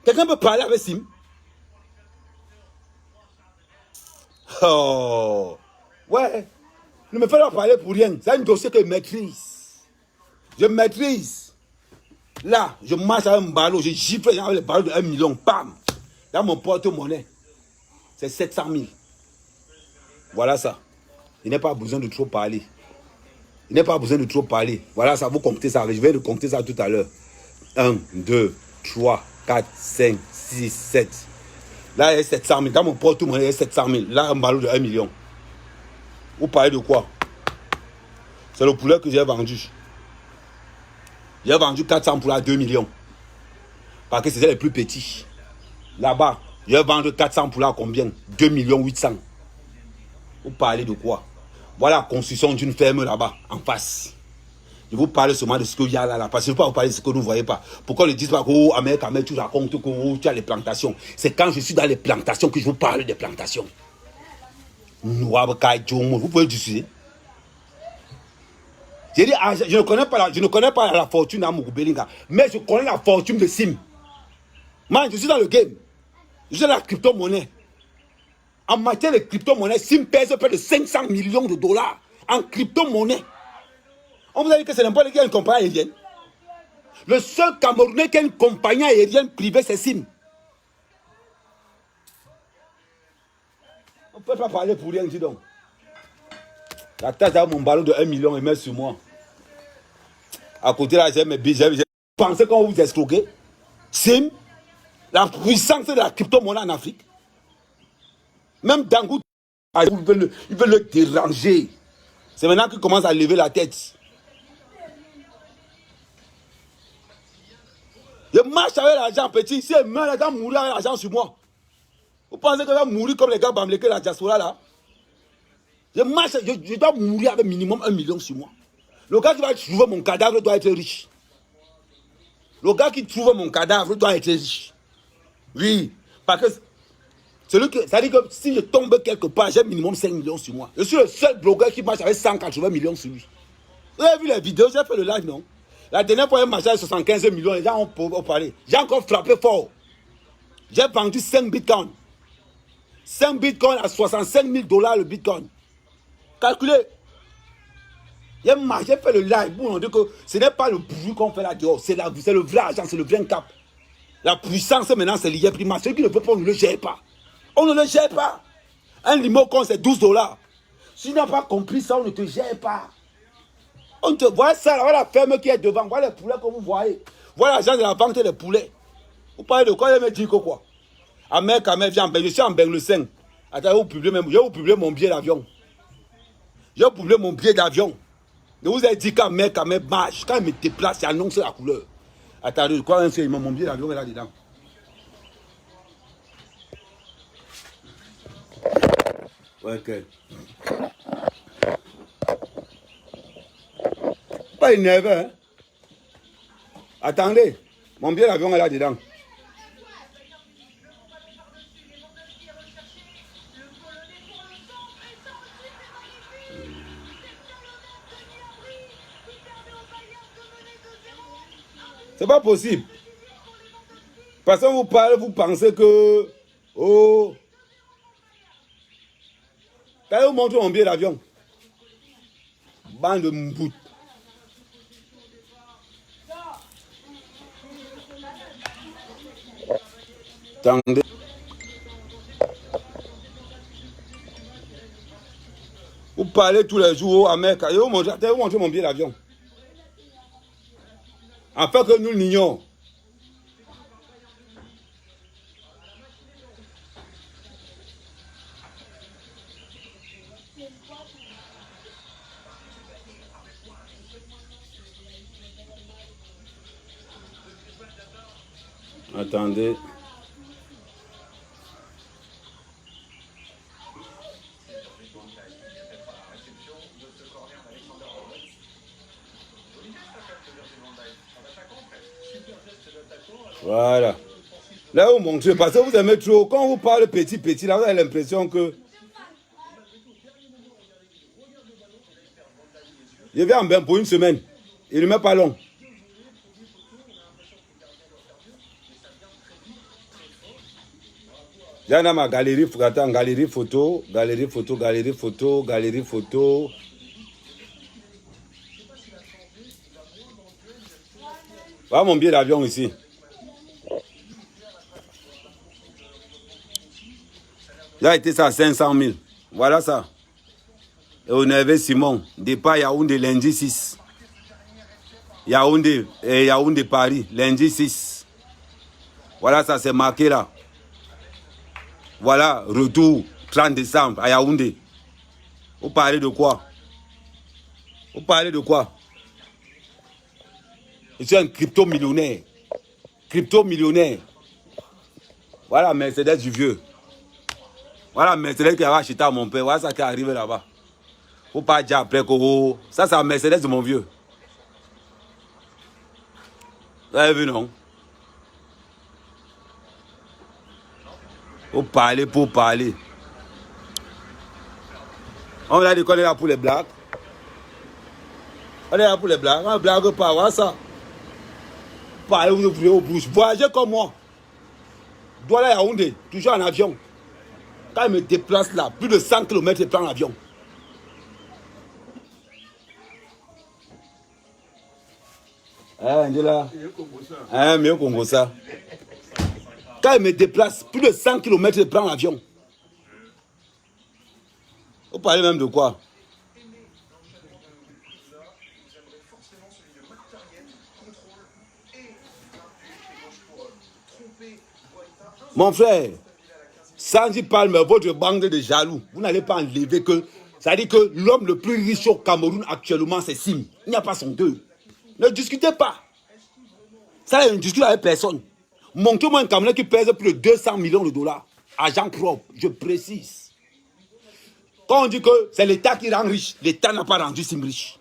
Quelqu'un peut parler avec Sim? Oh, ouais. Ne me faites pas parler pour rien. C'est un dossier que je maîtrise. Je maîtrise. Là, je marche avec un ballon, je gifle avec le ballon de 1 million. Bam! Dans mon porte-monnaie, c'est 700 000. Voilà ça. Il n'est pas besoin de trop parler. Il n'est pas besoin de trop parler. Voilà ça, vous comptez ça. Je vais le compter ça tout à l'heure. 1, 2, 3, 4, 5, 6, 7. Là, il y a 700 000. Dans mon porte-monnaie, il y a 700 000. Là, un ballon de 1 million. Vous parlez de quoi? C'est le poulet que j'ai vendu. J'ai vendu 400 poulets à 2 millions. Parce que c'était les plus petits. Là-bas, j'ai vendu 400 poulets à combien? 2 800 000. Vous parlez de quoi? Voilà la construction d'une ferme là-bas, en face. Je vous parle seulement de ce qu'il y a là. Parce que je ne peux pas vous parler de ce que vous ne voyez pas. Pourquoi ne dites pas que, oh, Amérique, tu racontes que tu as les plantations? C'est quand je suis dans les plantations que je vous parle des plantations. Vous pouvez diffuser. J'ai dit, je ne connais pas la fortune d'Amougou Belinga, mais je connais la fortune de Sim. Moi, je suis dans le game. Je suis dans la crypto-monnaie. En matière de crypto-monnaie, Sim pèse près de 500 millions de dollars en crypto-monnaie. On vous a dit que c'est n'importe qui a une compagnie aérienne. Le seul Camerounais qui a une compagnie aérienne privée, c'est Sim. On ne peut pas parler pour rien, dis donc. La tasse dans mon ballon de 1 million et met sur moi. À côté là, j'ai mes billets. J'ai pensé qu'on vous escroquer. Sim, la puissance de la crypto-monnaie en Afrique. Même Dangou, ils veulent le déranger. C'est maintenant qu'il commence à lever la tête. Je marche avec l'argent petit. Si je meurs, les gens mourent avec l'argent sur moi. Vous pensez que je vais mourir comme les gars bamblés la diaspora là? Je marche, je dois mourir avec minimum 1 million sur moi. Le gars qui va trouver mon cadavre doit être riche. Le gars qui trouve mon cadavre doit être riche. Oui, parce que ça dit que si je tombe quelque part, j'ai minimum 5 millions sur moi. Je suis le seul blogueur qui marche avec 180 millions sur lui. Vous avez vu les vidéos, j'ai fait le live, non? La dernière fois, il m'a acheté 75 millions, les gens ont parlé. J'ai encore frappé fort. J'ai vendu 5 bitcoins. 5 bitcoins à 65 000 $ le bitcoin. Calculez. J'ai fait le live pour dire que ce n'est pas le bruit qu'on fait là dehors. C'est le vrai argent, c'est le vrai cap. La puissance maintenant, c'est l'IA prima. Ceux qui ne veulent pas, on ne le gère pas. On ne le gère pas. Un limocon, c'est 12 $. Si tu n'as pas compris ça, on ne te gère pas. On te voit ça, là, voilà la ferme qui est devant. Voilà les poulets que vous voyez. Voilà l'argent de la vente des poulets. Vous parlez de quoi? Il me dit que quoi? Amer, viens, je suis en Beng le 5. Attends, vous publiez mon billet d'avion. Je vais publier mon billet d'avion. Je vous ai dit qu'Amer marche. Quand il me déplace, il annonce la couleur. Attendez, quoi, mon billet d'avion est là-dedans. Ouais, ok. Pas énervé, hein? Attendez, mon billet d'avion est là-dedans. C'est pas possible. Parce que vous parlez, vous pensez que... Oh... Quand vous montrez mon billet d'avion, bande de mbout. Attendez. Vous parlez tous les jours à Amérique. Vous montrez mon billet d'avion. Afin que nous l'ignorions. Attendez. Voilà. Là où mon Dieu, parce que vous aimez trop. Quand vous parlez petit, là, vous avez l'impression que... Je viens en bain pour une semaine. Il ne met pas long. J'ai dans ma galerie, attends, galerie photo. Voilà mon billet d'avion ici. J'ai été ça à 500 000. Voilà ça. Et on avait Simon. Départ Yaoundé lundi 6. Yaoundé Paris, lundi 6. Voilà ça, c'est marqué là. Voilà, retour 30 décembre à Yaoundé. Vous parlez de quoi? Vous parlez de quoi? Je suis un crypto-millionnaire. Crypto-millionnaire. Voilà Mercedes du vieux. Voilà Mercedes qui a acheté à mon père. Voilà ça qui est arrivé là-bas. Faut pas dire après que ça c'est la Mercedes de mon vieux. Vous avez vu non? Pour parler. On a dit qu'on est là pour les blagues. On est là pour les blagues. On blague pas, voilà ça. Parlez, vous ouvrez aux bouches. Voyagez comme moi. Douala Yaoundé, toujours en avion. Quand il me déplace là, plus de 100 km, je prends l'avion. Ah, Angela. Ah, mieux Congo ça. Quand il me déplace, plus de 100 km, je prends l'avion. Vous parlez même de quoi? Mon frère, Sandy Palmer, votre bande de jaloux, vous n'allez pas enlever que... Ça dit que l'homme le plus riche au Cameroun actuellement, c'est Sim. Il n'y a pas son deux. Ne discutez pas. Ça, il ne discute avec personne. Montrez-moi un Camerounais qui pèse plus de 200 millions de $. Argent propre, je précise. Quand on dit que c'est l'État qui rend riche, l'État n'a pas rendu Sim riche.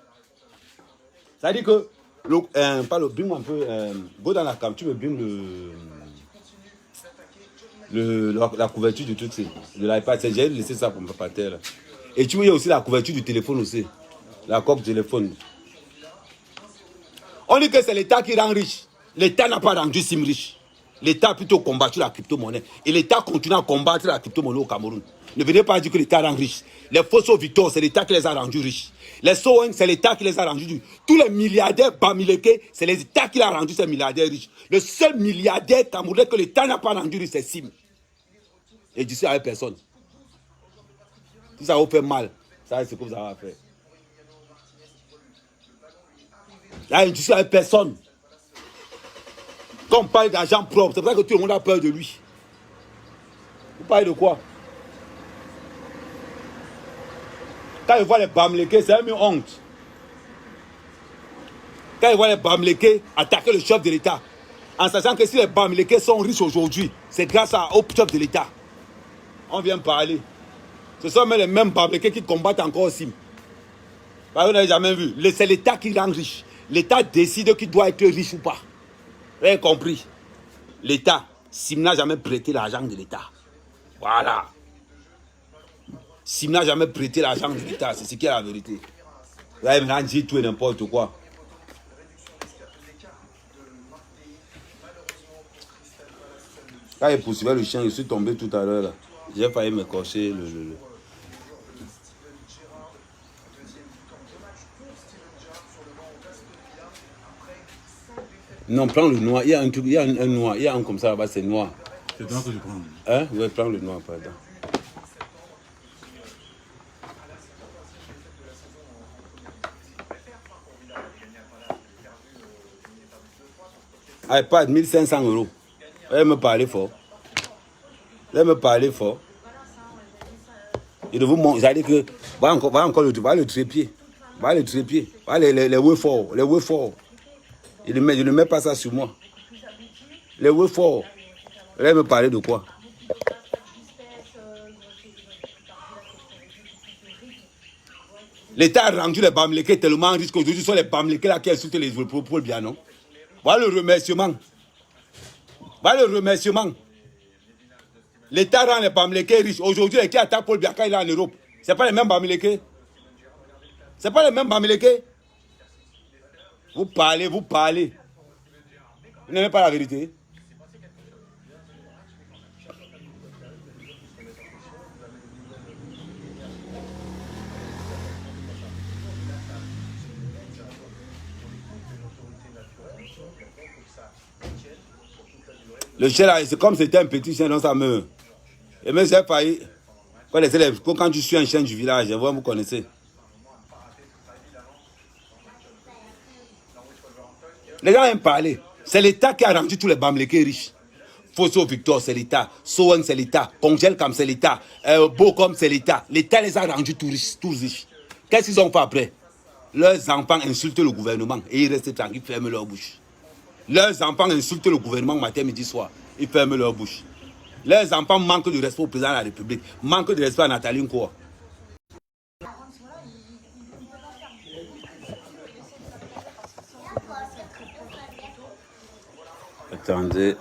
Ça dit que... Bring-moi un peu... go dans la cam, tu me bring la couverture du truc, de l'iPad. J'ai laissé ça pour me par terre. Et tu vois aussi la couverture du téléphone aussi. La coque du téléphone. On dit que c'est l'État qui rend riche. L'État n'a pas rendu Sim riche. L'État a plutôt combattu la crypto-monnaie. Et l'État continue à combattre la crypto-monnaie au Cameroun. Ne venez pas dire que l'État rend riche. Les Fosso Victor, c'est l'État qui les a rendus riches. Les Sowen, c'est l'État qui les a rendus riches. Tous les milliardaires Bamileke, c'est l'État qui a rendu ces milliardaires riches. Le seul milliardaire camerounais que l'État n'a pas rendu riche, c'est Sim. Et d'ici avec personne. Si ça vous fait mal, ça c'est ce que vous avez à faire. Là, je suis avec personne. Quand on parle d'argent propre, c'est pour ça que tout le monde a peur de lui. Vous parlez de quoi? Quand je vois les Bamileke, c'est une honte. Quand je vois les Bamileke attaquer le chef de l'État, en sachant que si les Bamileke sont riches aujourd'hui, c'est grâce au chef de l'État. On vient parler. Ce sont même les mêmes Bamileke qui combattent encore Sim. Parce que vous n'avez jamais vu. C'est l'État qui rend riche. L'État décide qui doit être riche ou pas. Vous avez compris? L'État, Sim n'a jamais prêté l'argent de l'État. Voilà. Sim n'a jamais prêté l'argent de l'État. C'est ce qui est la vérité. Vous allez maintenant dire tout et n'importe quoi. Quand il poursuivait le chien, je suis tombé tout à l'heure. J'ai failli m'écorcher le... Non, prends le noir. Il y a un truc, il y a un noir. Il y a un comme ça là-bas, c'est noir. C'est toi que je prends. Hein? Oui, prends le noir, pardon. iPad, 1500 €. Elle me parlait fort. Elle me parlait fort. Et de vous montrer, j'allais que, va encore le trépied. Va le trépied. Va les wafers. Les wafers. Je ne mets pas ça sur moi. Les wafers. Elle me parlait de quoi? L'État a rendu les Bamileke tellement riches qu'aujourd'hui, ce sont les Bamileke là qui insultent les Paul Biya, non? Voilà le remerciement. Voilà le remerciement. L'État rend les Bamileke riches. Aujourd'hui, les qui attaquent Paul Biya quand il est en Europe, ce n'est pas les mêmes Bamileke. Ce n'est pas les mêmes Bamileke. Vous parlez, vous parlez. Vous n'aimez pas la vérité. Le chien là, c'est comme c'était un petit chien dans sa main. Et même j'ai failli. Quand je suis un chien du village, vous connaissez. Les gens aiment parler. C'est l'État qui a rendu tous les Bamileke riches. Fosso Victor, c'est l'État. Sowen, c'est l'État. Congelcam, c'est l'État. Bokom, c'est l'État. L'État les a rendus tous riches. Qu'est-ce qu'ils ont fait après? Leurs enfants insultent le gouvernement et ils restent tranquilles, ils ferment leur bouche. Leurs enfants insultent le gouvernement matin, midi, soir. Ils ferment leur bouche. Leurs enfants manquent de respect au président de la République. Manquent de respect à Nathalie Nkoa. Attendez.